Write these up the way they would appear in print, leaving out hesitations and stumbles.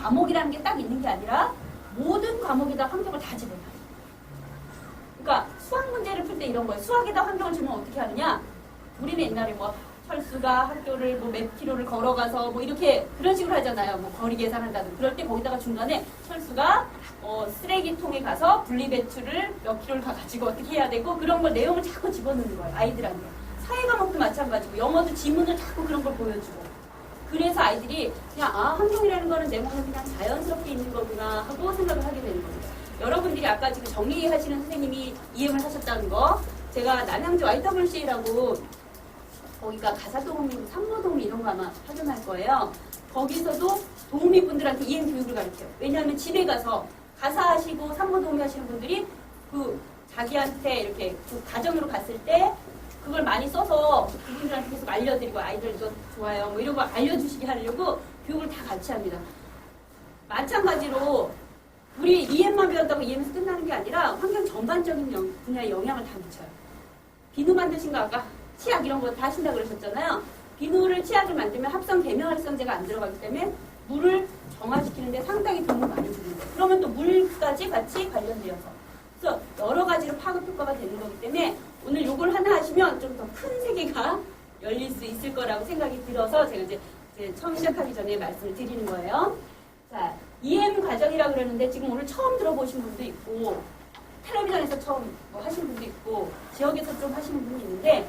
과목이라는 게 딱 있는 게 아니라 모든 과목에다 환경을 다 집어넣어요. 그러니까 수학 문제를 풀 때 이런 거예요. 수학에다 환경을 주면 어떻게 하느냐? 우리는 옛날에 뭐 철수가 학교를 뭐 몇 킬로를 걸어가서 뭐 이렇게 그런 식으로 하잖아요. 뭐 거리 계산한다든. 그럴 때 거기다가 중간에 철수가 쓰레기통에 가서 분리배출을 몇 킬로를 가지고 어떻게 해야 되고 그런 걸 내용을 자꾸 집어넣는 거예요. 아이들한테. 사회 과목도 마찬가지고 영어도 지문을 자꾸 그런 걸 보여주고. 그래서 아이들이 그냥 환경이라는 거는 내 몸에 그냥 자연스럽게 있는 거구나 하고 생각을 하게 되는 겁니다. 여러분들이 아까 지금 정리하시는 선생님이 EM을 하셨다는 거 제가 남양주 YWC라고 거기가 가사도우미, 산모도우미 이런 거 아마 확인할 거예요. 거기서도 도우미분들한테 EM 교육을 가르쳐요. 왜냐하면 집에 가서 가사하시고 산모도우미 하시는 분들이 그 자기한테 이렇게 그 가정으로 갔을 때 그걸 많이 써서 그분들한테 계속 알려드리고 아이들도 좋아요 뭐 이런 거 알려주시게 하려고 교육을 다 같이 합니다. 마찬가지로 우리 EM만 배웠다고 EM에서 끝나는 게 아니라 환경 전반적인 분야에 영향을 다 미쳐요. 비누 만드신 거 아까 치약 이런 거 다 하신다고 그러셨잖아요. 비누를 치약을 만들면 합성 계면활성제가 안 들어가기 때문에 물을 정화시키는데 상당히 도움을 많이 주는 거예요. 그러면 또 물까지 같이 관련되어서 그래서 여러 가지로 파급 효과가 되는 거기 때문에 오늘 요걸 하나 하시면 좀 더 큰 세계가 열릴 수 있을 거라고 생각이 들어서 제가 이제 처음 시작하기 전에 말씀을 드리는 거예요. 자, EM 과정이라고 그러는데 지금 오늘 처음 들어보신 분도 있고 텔레비전에서 처음 뭐 하신 분도 있고 지역에서 좀 하시는 분이 있는데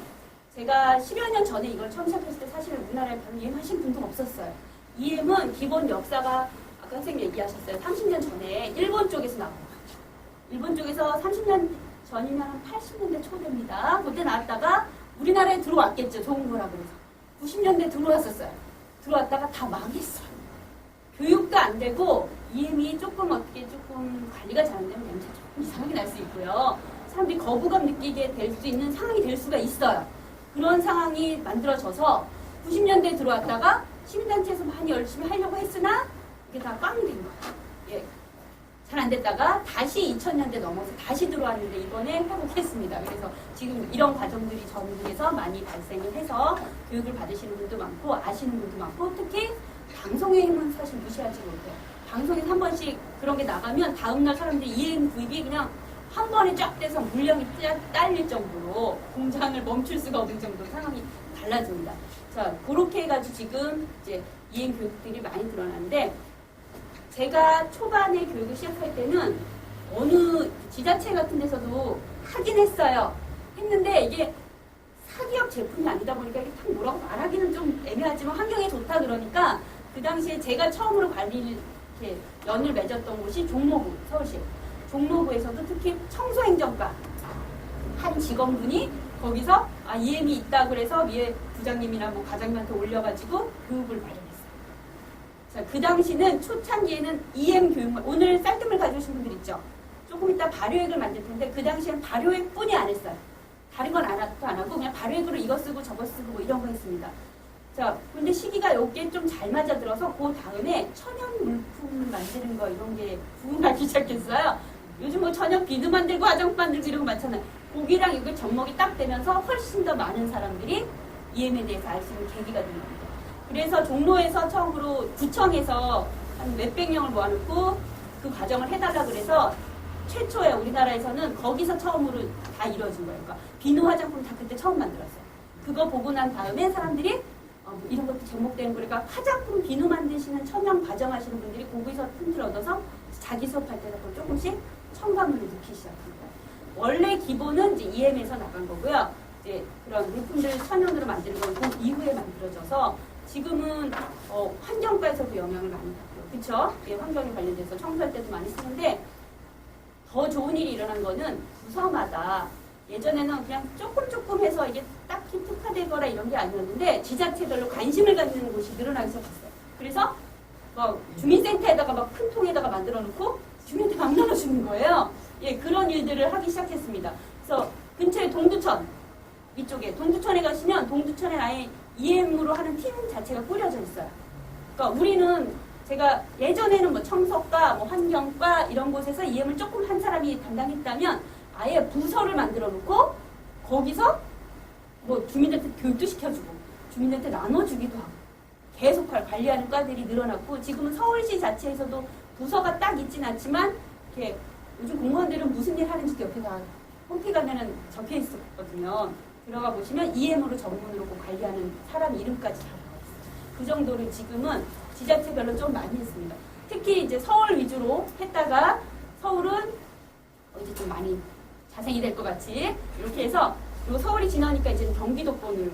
제가 10여 년 전에 이걸 처음 시작했을 때 사실은 우리나라에 별로 EM 하신 분도 없었어요. EM은 기본 역사가 아까 선생님 얘기하셨어요. 30년 전에 일본 쪽에서 나온 거예요. 일본 쪽에서 30년 전이면 한 80년대 초대입니다. 그때 나왔다가 우리나라에 들어왔겠죠. 좋은 거라 그래서. 90년대 들어왔었어요. 들어왔다가 다 망했어요. 교육도 안 되고 EM이 조금 관리가 잘 안 되면 냄새 조금 이상하게 날 수 있고요. 사람들이 거부감 느끼게 될 수 있는 상황이 될 수가 있어요. 그런 상황이 만들어져서 90년대에 들어왔다가 시민단체에서 많이 열심히 하려고 했으나 이게 다 꽝 된 거예요. 예. 잘 안 됐다가 다시 2000년대 넘어서 다시 들어왔는데 이번에 회복했습니다. 그래서 지금 이런 과정들이 전국에서 많이 발생을 해서 교육을 받으시는 분도 많고 아시는 분도 많고 특히 방송의 힘은 사실 무시하지 못해요. 방송에서 한 번씩 그런 게 나가면 다음날 사람들이 EM 구입이 그냥 한 번에 쫙 돼서 물량이 딸릴 정도로 공장을 멈출 수가 없는 정도로 상황이 달라집니다. 자, 그렇게 해가지고 지금 이제 EM 교육들이 많이 드러나는데 제가 초반에 교육을 시작할 때는 어느 지자체 같은 데서도 하긴 했어요. 했는데 이게 사기업 제품이 아니다 보니까 이게 딱 뭐라고 말하기는 좀 애매하지만 환경에 좋다 그러니까 그 당시에 제가 처음으로 관리를 이렇게 연을 맺었던 곳이 종로구, 서울시. 종로구에서도 특히 청소행정과 한 직원분이 거기서 EM이 있다 그래서 위에 부장님이나 뭐 과장님한테 올려가지고 교육을 마련했어요. 자, 그 당시는 초창기에는 EM 교육만 오늘 쌀뜨물 가져오신 분들 있죠. 조금 이따 발효액을 만들 텐데 그 당시에는 발효액뿐이 안 했어요. 다른 건 안 하고 그냥 발효액으로 이거 쓰고 저거 쓰고 뭐 이런 거 했습니다. 자, 근데 시기가 요게 좀 잘 맞아들어서 그 다음에 천연 물품 만드는 거 이런 게 부흥하기 시작했어요. 요즘 뭐 천연 비누 만들고 화장품 만들고 이런 거 많잖아요. 거기랑 이게 접목이 딱 되면서 훨씬 더 많은 사람들이 EM에 대해서 알 수 있는 계기가 된 겁니다. 그래서 종로에서 처음으로 구청에서 한 몇백 명을 모아놓고 그 과정을 해달라 그래서 최초에 우리나라에서는 거기서 처음으로 다 이루어진 거예요. 그러니까 비누 화장품 다 그때 처음 만들었어요. 그거 보고 난 다음에 사람들이 이런 것도 접목되는 거니까 화장품 비누 만드시는 천연 과정 하시는 분들이 거기서 틈을 얻어서 자기 수업할 때도 조금씩 첨가물을 넣기 시작합니다. 원래 기본은 이제 EM에서 나간 거고요. 이제 그런 물품들 천연으로 만드는 건 그 이후에 만들어져서 지금은 환경과에서도 영향을 많이 받고요. 그렇죠? 예, 환경에 관련돼서 청소할 때도 많이 쓰는데 더 좋은 일이 일어난 거는 부서마다 예전에는 그냥 조금 해서 이게 딱히 특화되거나 이런 게 아니었는데 지자체별로 관심을 갖는 곳이 늘어나기 시작했어요. 그래서 주민센터에다가 막 큰 통에다가 만들어 놓고 주민한테 막 나눠주는 거예요. 예, 그런 일들을 하기 시작했습니다. 그래서 근처에 동두천 이쪽에 동두천에 가시면 동두천에 아예 EM으로 하는 팀 자체가 꾸려져 있어요. 그러니까 우리는 제가 예전에는 뭐 청소과, 뭐 환경과 이런 곳에서 EM을 조금 한 사람이 담당했다면 아예 부서를 만들어 놓고 거기서 뭐 주민들한테 교육도 시켜주고 주민들한테 나눠주기도 하고 계속 관리하는 과들이 늘어났고 지금은 서울시 자체에서도 부서가 딱 있진 않지만 이렇게 요즘 공무원들은 무슨 일 하는지 옆에 다 홈피 가면은 적혀 있었거든요. 들어가 보시면 EM으로 전문으로 꼭 관리하는 사람 이름까지 다 나와 있어요. 그 정도로 지금은 지자체별로 좀 많이 했습니다. 특히 이제 서울 위주로 했다가 서울은 이제 좀 많이 자생이 될 것 같이 이렇게 해서 그리고 서울이 지나니까 이제 경기도권으로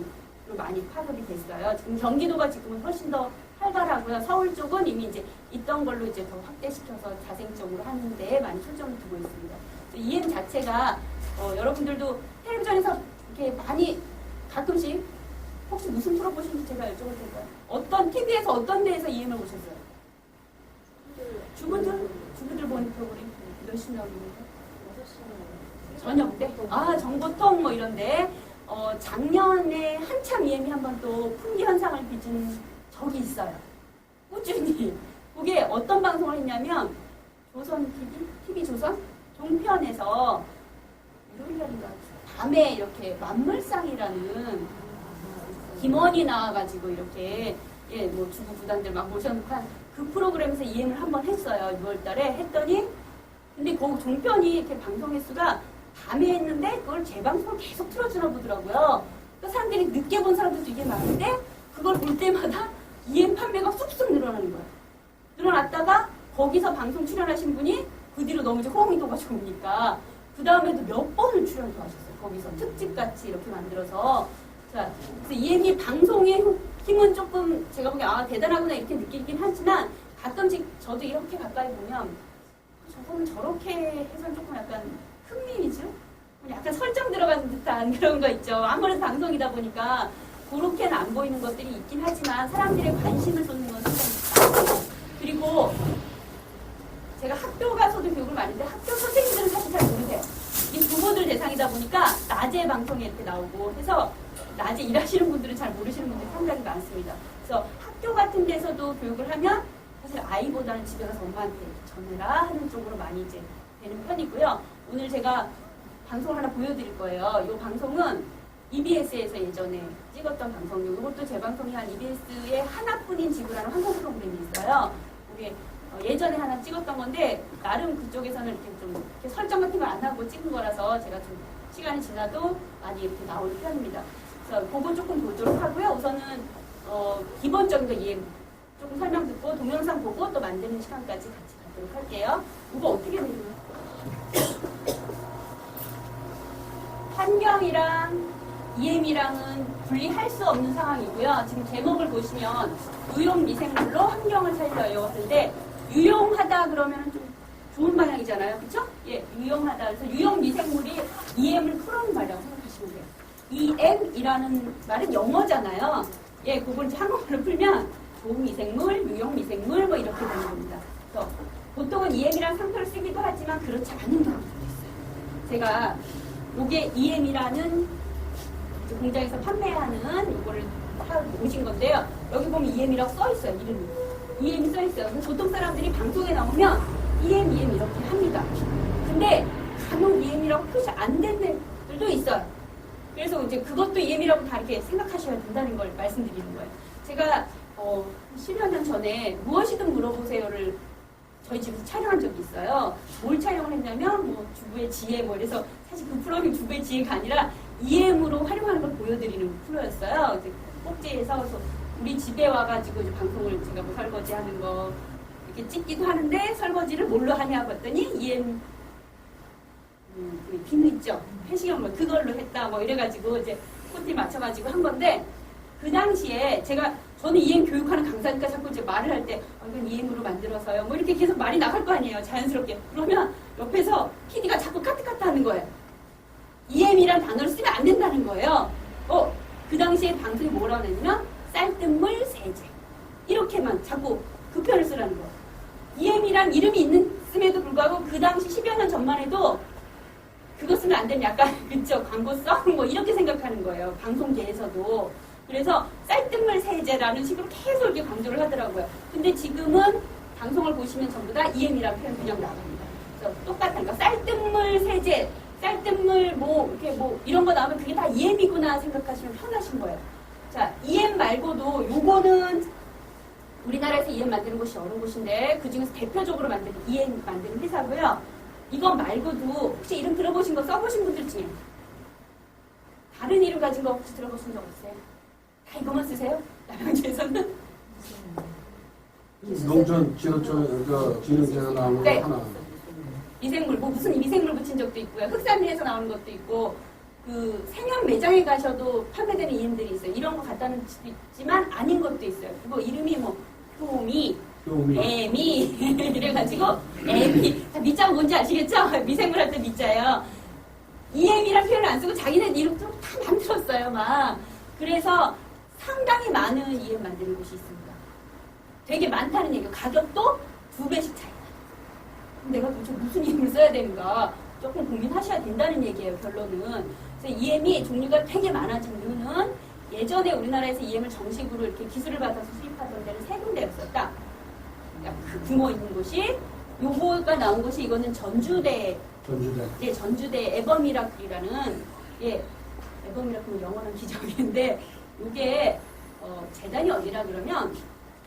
많이 파급이 됐어요. 지금 경기도가 지금은 훨씬 더 활발하고요. 서울 쪽은 이미 이제 있던 걸로 이제 더 확대시켜서 자생적으로 하는데 많이 초점을 두고 있습니다. EM 자체가 여러분들도 텔레비전에서 이렇게 많이 가끔씩 혹시 무슨 프로 보시는지 제가 여쭤봐도 될까요? 어떤 TV에서 어떤 데에서 EM을 보셨어요? 주부들 보는 프로그램 몇 시 나오는 거예요? 저녁 때? 아, 정보통 뭐 이런데 작년에 한참 EM이 한번 또 풍기 현상을 빚은 적이 있어요. 꾸준히. 그게 어떤 방송을 했냐면 조선 TV 조선 종편에서 일요일날인가 밤에 이렇게 만물상이라는 김원이 나와가지고 이렇게 뭐 주부 부단들 막 모셔놓고 그 프로그램에서 EM을 한번 했어요. 6월달에 했더니 근데 그 종편이 이렇게 방송 횟수가 밤에 했는데 그걸 재방송을 계속 틀어주나 보더라고요. 그 사람들이 늦게 본 사람들도 이게 많은데 그걸 볼 때마다 EM 판매가 쑥쑥 늘어나는 거예요. 늘어났다가 거기서 방송 출연하신 분이 그 뒤로 너무 이제 호응이 떠가지고 오니까 그 다음에도 몇 번을 출연도 하셨어요. 거기서 특집같이 이렇게 만들어서 자, 그래서 EM이 방송의 힘은 조금 제가 보기엔 대단하구나 이렇게 느끼긴 하지만 가끔씩 저도 이렇게 가까이 보면 저거는 저렇게 해서 조금 약간 흥미위주? 약간 설정 들어가는 듯한 그런 거 있죠. 아무래도 방송이다 보니까 그렇게는 안 보이는 것들이 있긴 하지만 사람들의 관심을 쏟는 건 상당히 많아요. 그리고 제가 학교 가서도 교육을 많이 했는데 학교 선생님들은 사실 잘 모르세요. 이 부모들 대상이다 보니까 낮에 방송에 이렇게 나오고 해서 낮에 일하시는 분들은 잘 모르시는 분들이 상당히 많습니다. 그래서 학교 같은 데서도 교육을 하면 사실 아이보다는 집에 가서 엄마한테 전해라 하는 쪽으로 많이 이제 되는 편이고요. 오늘 제가 방송 하나 보여드릴 거예요. 이 방송은 EBS에서 예전에 찍었던 방송이고 이것도 재방송이 한 EBS의 하나뿐인 지구라는 환경 프로그램이 있어요. 그게 예전에 하나 찍었던 건데 나름 그쪽에서는 이렇게 좀 이렇게 설정 같은 걸 안 하고 찍은 거라서 제가 좀 시간이 지나도 많이 이렇게 나오는 편입니다. 그래서 그거 조금 보도록 하고요. 우선은 기본적인 거 EM 조금 설명 듣고 동영상 보고 또 만드는 시간까지 같이 가도록 할게요. 이거 어떻게 되나요? 환경이랑 EM이랑은 분리할 수 없는 상황이고요. 지금 제목을 보시면 유용 미생물로 환경을 살려요 하는데 유용하다 그러면 좀 좋은 방향이잖아요. 그렇죠? 예, 유용하다. 그래서 유용 미생물이 EM을 풀어온 말이라고 생각하시면 돼요. EM이라는 말은 영어잖아요. 예, 그걸 이제 한국말로 풀면 좋은 미생물, 유용 미생물 뭐 이렇게 되는 겁니다. 그래서 보통은 EM이라는 상표를 쓰기도 하지만 그렇지 않은 경우도 있어요. 제가 이게 EM이라는 공장에서 판매하는 이거를 오신 건데요. 여기 보면 EM이라고 써 있어요. 이름이. EM이 써 있어요. 그래서 보통 사람들이 방송에 나오면 EM 이렇게 합니다. 근데 간혹 EM이라고 표시 안 된 데들도 있어요. 그래서 이제 그것도 EM이라고 다 이렇게 생각하셔야 된다는 걸 말씀드리는 거예요. 제가 10여 년 전에 무엇이든 물어보세요를 저희 집에서 촬영한 적이 있어요. 뭘 촬영을 했냐면 뭐 주부의 지혜 뭐 이래서 사실 그 프로그램이 주부의 지혜가 아니라 EM으로 활용하는 걸 보여드리는 프로였어요. 이제 꼭지에서 그래서 우리 집에 와가지고 이제 방송을 제가 뭐 설거지하는 거 이렇게 찍기도 하는데 설거지를 뭘로 하냐 봤더니 EM 비누 있죠. 폐식용 뭐 그걸로 했다 뭐 이래가지고 이제 코티 맞춰가지고 한 건데 그 당시에 저는 EM 교육하는 강사니까 자꾸 이제 말을 할 때 이건 EM으로 만들어서요. 뭐 이렇게 계속 말이 나갈 거 아니에요. 자연스럽게. 그러면 옆에서 PD가 자꾸 카트카트 하는 거예요. EM이란 단어를 쓰면 안 된다는 거예요. 그 당시에 방송이 뭐라고 했냐면 쌀뜨물 세제. 이렇게만 자꾸 그 표현을 쓰라는 거예요. EM이란 이름이 있음에도 불구하고 그 당시 10여 년 전만 해도 그거 쓰면 안 되는 약간 그쵸 광고성 뭐 이렇게 생각하는 거예요. 방송계에서도. 그래서 쌀뜨물 세제라는 식으로 계속 이렇게 강조를 하더라고요. 근데 지금은 방송을 보시면 전부 다 EM이라는 표현 그냥 나갑니다. 그래서 똑같은 거 쌀뜨물 세제, 쌀뜨물 이렇게 이런 거 나오면 그게 다 EM이구나 생각하시면 편하신 거예요. 자, EM 말고도 요거는 우리나라에서 EM 만드는 곳이 여러 곳인데 그중에서 대표적으로 만드는 EM 만드는 회사고요. 이거 말고도 혹시 이름 들어보신 거 써보신 분들 중에 다른 이름 가진 거 혹시 들어보신 적 없어요? 다 이거만 쓰세요? 남양주에서는? 농촌 진흥제가 나오는 네. 거 하나. 미생물, 뭐 무슨 미생물 붙인 적도 있고요. 흑산리에서 나오는 것도 있고, 그 생현 매장에 가셔도 판매되는 EM들이 있어요. 이런 거 갖다 놓은 집도 있지만 아닌 것도 있어요. 그거 이름이 뭐 효미, 애미 이래가지고 애미. 미자가 뭔지 아시겠죠? 미생물 할 때 미자예요. EM이라는 표현을 안 쓰고 자기네 이름도 다 만들었어요, 막. 그래서 상당히 많은 EM 만드는 곳이 있습니다. 되게 많다는 얘기예요. 가격도 2배씩 차이나. 내가 도대체 무슨 EM을 써야 되는가 조금 고민하셔야 된다는 얘기예요, 결론은. 그래서 EM이 종류가 되게 많아진 이유는 예전에 우리나라에서 EM을 정식으로 이렇게 기술을 받아서 수입하던 데는 3군데였었다. 그러니까 그 규모 있는 곳이, 요거가 나온 곳이 이거는 전주대. 예, 전주대 에버미라클이라는, 예, 에버미라클은 영어는 기적인데, 요게, 재단이 어디라 그러면,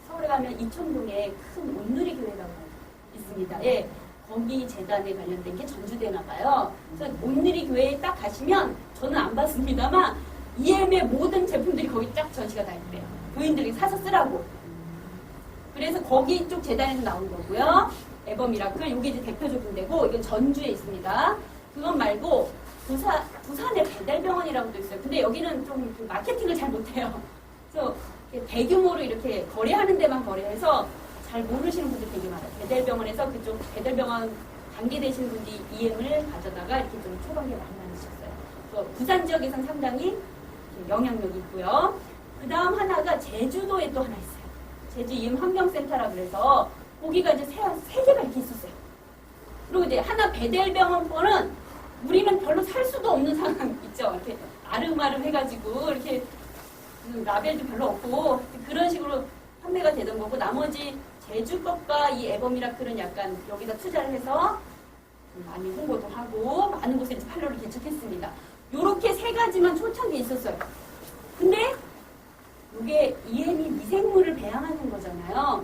서울에 가면 이촌동에 큰 온누리 교회라고 있습니다. 예, 거기 재단에 관련된 게 전주대나 봐요. 그래서 온누리 교회에 딱 가시면, 저는 안 봤습니다만, EM의 모든 제품들이 거기 쫙 전시가 다 있대요. 교인들이 사서 쓰라고. 그래서 거기 쪽 재단에서 나온 거고요. 에버미라클, 요게 이제 대표적인 데고, 이건 전주에 있습니다. 그건 말고, 부산의 배달병원이라고도 있어요. 근데 여기는 좀 마케팅을 잘 못해요. 그래서 대규모로 이렇게 거래하는 데만 거래해서 잘 모르시는 분들 되게 많아요. 배달병원에서 그쪽 배달병원 관계되시는 분들이 EM을 가져다가 이렇게 좀 초반기에 많이 만드셨어요. 그래서 부산 지역에서는 상당히 영향력이 있고요. 그 다음 하나가 제주도에 또 하나 있어요. 제주 EM 환경센터라 그래서 거기가 이제 세 개가 이렇게 있었어요. 그리고 이제 하나 배달병원 거는 우리는 별로 살 수도 없는 상황 있죠. 이렇게 아름아름 해가지고 이렇게 라벨도 별로 없고 그런 식으로 판매가 되던 거고, 나머지 제주 것과 이 에버미라클은 약간 여기다 투자를 해서 많이 홍보도 하고 많은 곳에 이제 판로를 개척했습니다. 요렇게 3가지만 초창기에 있었어요. 근데 이게 EM이 미생물을 배양하는 거잖아요.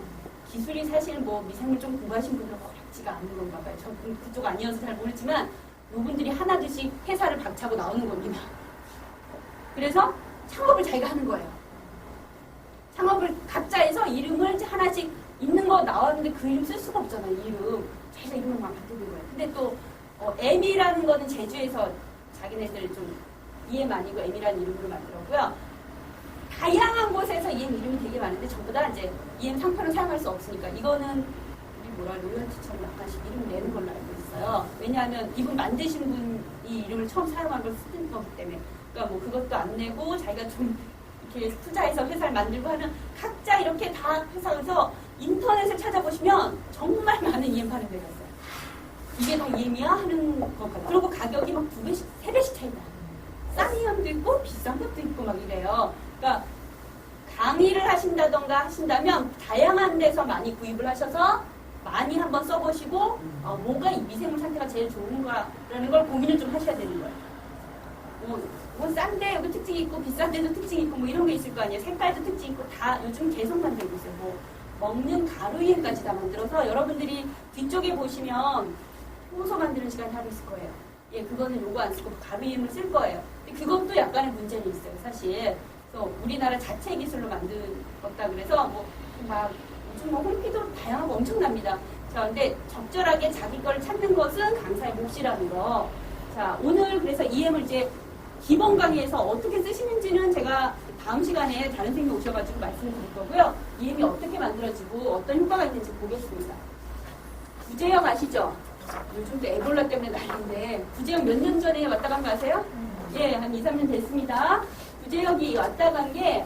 기술이 사실 뭐 미생물 좀 공부하신 분들은 어렵지가 않은 건가 봐요. 저 그쪽 아니어서 잘 모르지만 요분들이 하나둘씩 회사를 박차고 나오는 겁니다. 그래서 창업을 자기가 하는 거예요. 창업을 각자 해서 이름을 하나씩 있는 거 나왔는데 그 이름 쓸 수가 없잖아요. 이름. 자기가 이름을 막 만드는 거예요. 근데 또 M이라는 거는 제주에서 자기네들 좀 EM 아니고 M이라는 이름으로 만들었고요. 다양한 곳에서 EM 이름이 되게 많은데 전부 다 이제 EM 상표를 사용할 수 없으니까 이거는 우리 로열티처럼 약간씩 이름 내는 걸로 알고 있어요. 왜냐하면 이분 만드신 분이 이름을 처음 사용한 걸 쓰는 거기 때문에. 그러니까 뭐 그것도 안 내고 자기가 좀 이렇게 투자해서 회사를 만들고 하는 각자 이렇게 다 회사에서 인터넷을 찾아보시면 정말 많은 EM 파는 데가 있어요. 이게 다 EM이야? 하는 것 같아요. 그리고 가격이 막 2배씩, 3배씩 차이 나요. 싼 EM도 있고 비싼 것도 있고 막 이래요. 그러니까 강의를 하신다면 다양한 데서 많이 구입을 하셔서 많이 한번 써보시고 뭐가 이 미생물 상태가 제일 좋은가라는 걸 고민을 좀 하셔야 되는 거예요. 뭐 싼데 여기 특징이 있고 비싼데도 특징이 있고 뭐 이런 게 있을 거 아니에요. 색깔도 특징이 있고 다 요즘 계속 만들고 있어요. 뭐 먹는 가루 EM까지 다 만들어서 여러분들이 뒤쪽에 보시면 효소 만드는 시간이 하루 있을 거예요. 예, 그거는 요거 안 쓰고 가루 EM을 쓸 거예요. 근데 그것도 약간의 문제는 있어요, 사실. 그래서 우리나라 자체 기술로 만들었다 그래서 막 요즘 뭐 홈피도 다양하고 엄청납니다. 자, 근데 적절하게 자기 걸 찾는 것은 강사의 몫이라는 거. 자, 오늘 그래서 EM을 이제 기본 강의에서 어떻게 쓰시는지는 제가 다음 시간에 다른 선생님 오셔가지고 말씀을 드릴 거고요. EM이 어떻게 만들어지고 어떤 효과가 있는지 보겠습니다. 구제역 아시죠? 요즘도 에볼라 때문에 난리인데 구제역 몇 년 전에 왔다 간 거 아세요? 예, 한 2, 3년 됐습니다. 구제역이 왔다 간 게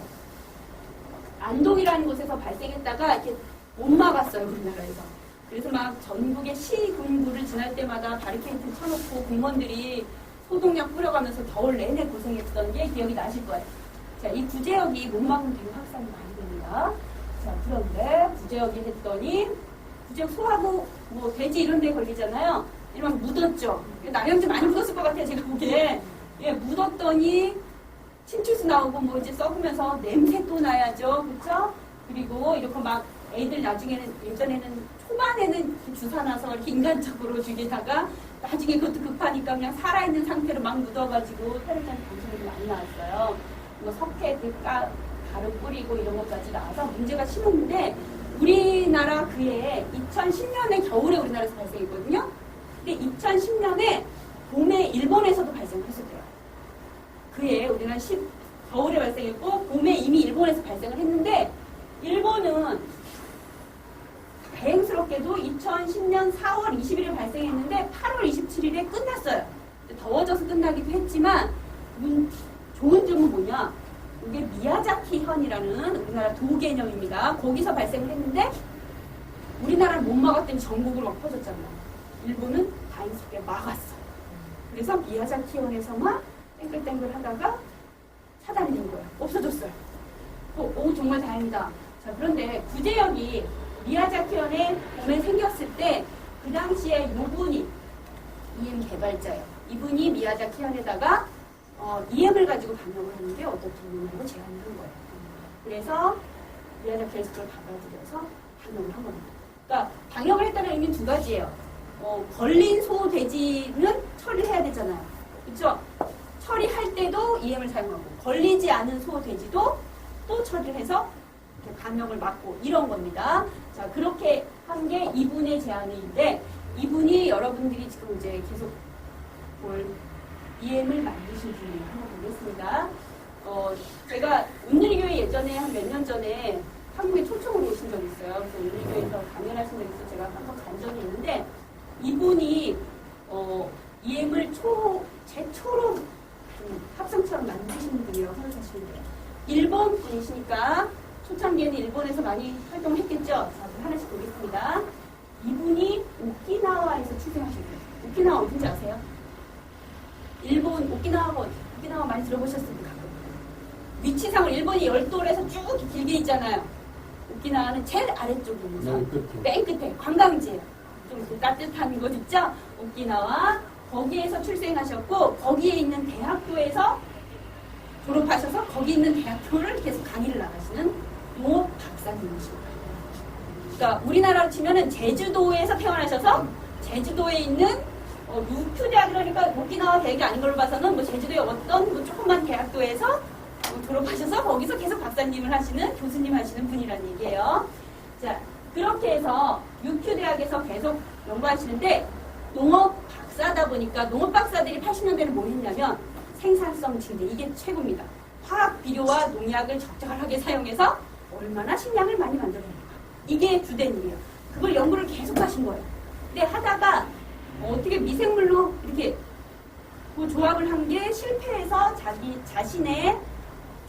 안동이라는 곳에서 발생했다가 이렇게 못 막았어요, 우리나라에서. 그래서 막 전국의 시군구를 지날 때마다 바리케이트 쳐놓고 공무원들이 소독약 뿌려가면서 겨울 내내 고생했던 게 기억이 나실 거예요. 자, 이 구제역이 못 막은 뒤로 확산이 많이 됩니다. 자, 그런데 구제역이 했더니 구제역 소하고 뭐 돼지 이런 데 걸리잖아요. 이러면 묻었죠. 남양주 많이 묻었을 것 같아요, 제가 보기에. 예, 묻었더니 침출수 나오고 뭐 이제 썩으면서 냄새 또 나야죠. 그쵸? 그리고 이렇게 막 애들 나중에는 예전에는 초반에는 주사 나서 이렇게 인간적으로 죽이다가 나중에 그것도 급하니까 그냥 살아있는 상태로 막 묻어가지고 텔레비전 방송이 많이 나왔어요. 뭐 석회 가루 뿌리고 이런 것까지 나와서 문제가 심했는데 우리나라 그해 2010년에 겨울에 우리나라에서 발생했거든요. 근데 2010년에 봄에 일본에서도 발생했었대요. 그해 우리나라 겨울에 발생했고 봄에 이미 일본에서 발생을 했는데 일본은 다행스럽게도 2010년 4월 20일에 발생했는데 8월 27일에 끝났어요. 더워져서 끝나기도 했지만 좋은 점은 뭐냐? 이게 미야자키현이라는 우리나라 도 개념입니다. 거기서 발생을 했는데 우리나라를 못 막았더니 전국으로 막 퍼졌잖아요. 일본은 다행스럽게 막았어. 그래서 미야자키현에서만 땡글땡글 하다가 차단이 된 거예요. 없어졌어요. 오 정말 다행이다. 자 그런데 구제역이 미야자키현에 봄에 생겼을 때 그 당시에 이분이 EM 개발자예요. 이분이 미야자키현에다가 EM을 가지고 방역을 했는데 어떻게 제안을 한 거예요. 그래서 미야자키현에서 그걸 받아들여서 방역을 한 겁니다. 그러니까 방역을 했다는 의미는 두 가지예요. 걸린 소, 돼지는 처리를 해야 되잖아요. 그렇죠? 처리할 때도 EM을 사용하고 걸리지 않은 소, 돼지도 또 처리를 해서 감염을 막고 이런 겁니다. 자 그렇게 한 게 이분의 제안인데 이분이 여러분들이 지금 이제 계속 볼 EM을 만드신 분이 한번 보겠습니다. 제가 온누리교회 예전에 한 몇 년 전에 한국에 초청으로 오신 적이 있어요. 그래서 온누리교회에서 강연하신 적이 있어서 제가 한번 간 적이 있는데 이분이 EM을 최초로 합성처럼 만드신 분이라고 생각하시면 돼요. 일본 분이시니까 초창기에는 일본에서 많이 활동을 했겠죠. 자, 하나씩 보겠습니다. 이분이 오키나와에서 출생하셨어요. 오키나와 어딘지 아세요? 일본 오키나와 많이 들어보셨습니까? 위치상을 일본이 열도에서 쭉 길게 있잖아요. 오키나와는 제일 아래쪽입니다. 맨 끝에 관광지예요. 좀 따뜻한 곳 있죠? 오키나와 거기에서 출생하셨고 거기에 있는 대학교에서 졸업하셔서 거기 있는 대학교를 계속 강의를 나가시는 농업 박사님이십니다. 그러니까 우리나라로 치면은 제주도에서 태어나셔서 제주도에 있는 유큐대학 그러니까 오키나와 대학이 아닌 걸로 봐서는 뭐 제주도의 어떤 뭐 조그만 대학교에서 졸업하셔서 거기서 계속 박사님을 하시는 교수님 하시는 분이라는 얘기예요. 자 그렇게 해서 유큐대학에서 계속 연구하시는데 농업 박사다 보니까 농업 박사들이 80년대는 뭘 했냐면 생산성 증대 이게 최고입니다. 화학 비료와 농약을 적절하게 사용해서 얼마나 식량을 많이 만들어냅니까? 이게 주된 일이에요. 그걸 연구를 계속 하신 거예요. 근데 하다가 어떻게 미생물로 이렇게 그 조합을 한 게 실패해서 자신의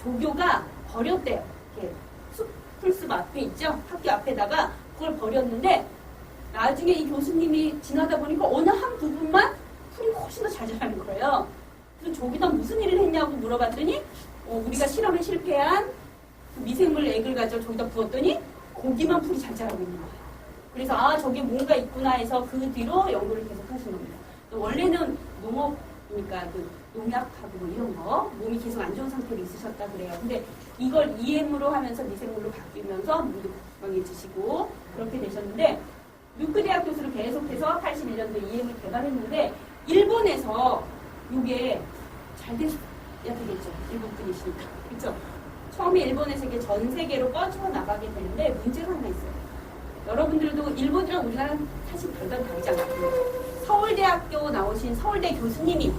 조교가 버렸대요. 이렇게 풀숲 앞에 있죠? 학교 앞에다가 그걸 버렸는데 나중에 이 교수님이 지나다 보니까 어느 한 부분만 풀이 훨씬 더 잘 자라는 거예요. 그래서 저기다 무슨 일을 했냐고 물어봤더니 우리가 실험에 실패한 그 미생물 액을 가지고 저기다 부었더니 거기만 풀이 잘 자라고 있는 거예요. 그래서 저게 뭔가 있구나 해서 그 뒤로 연구를 계속 하신 겁니다. 원래는 농업이니까 그 농약하고 뭐 이런 거 몸이 계속 안 좋은 상태로 있으셨다 그래요. 근데 이걸 EM으로 하면서 미생물로 바뀌면서 몸도 건강해지시고 그렇게 되셨는데 유크대학 교수를 계속해서 81년도에 EM을 개발했는데 일본에서 이게 잘 되겠죠. 일본 분이시니까. 그렇죠? 처음에 일본에서 이게 전 세계로 뻗쳐 나가게 되는데 문제가 하나 있어요. 여러분들도 일본이랑 우리나라는 사실 별반 다르지 않거든요. 서울대학교 나오신 서울대 교수님이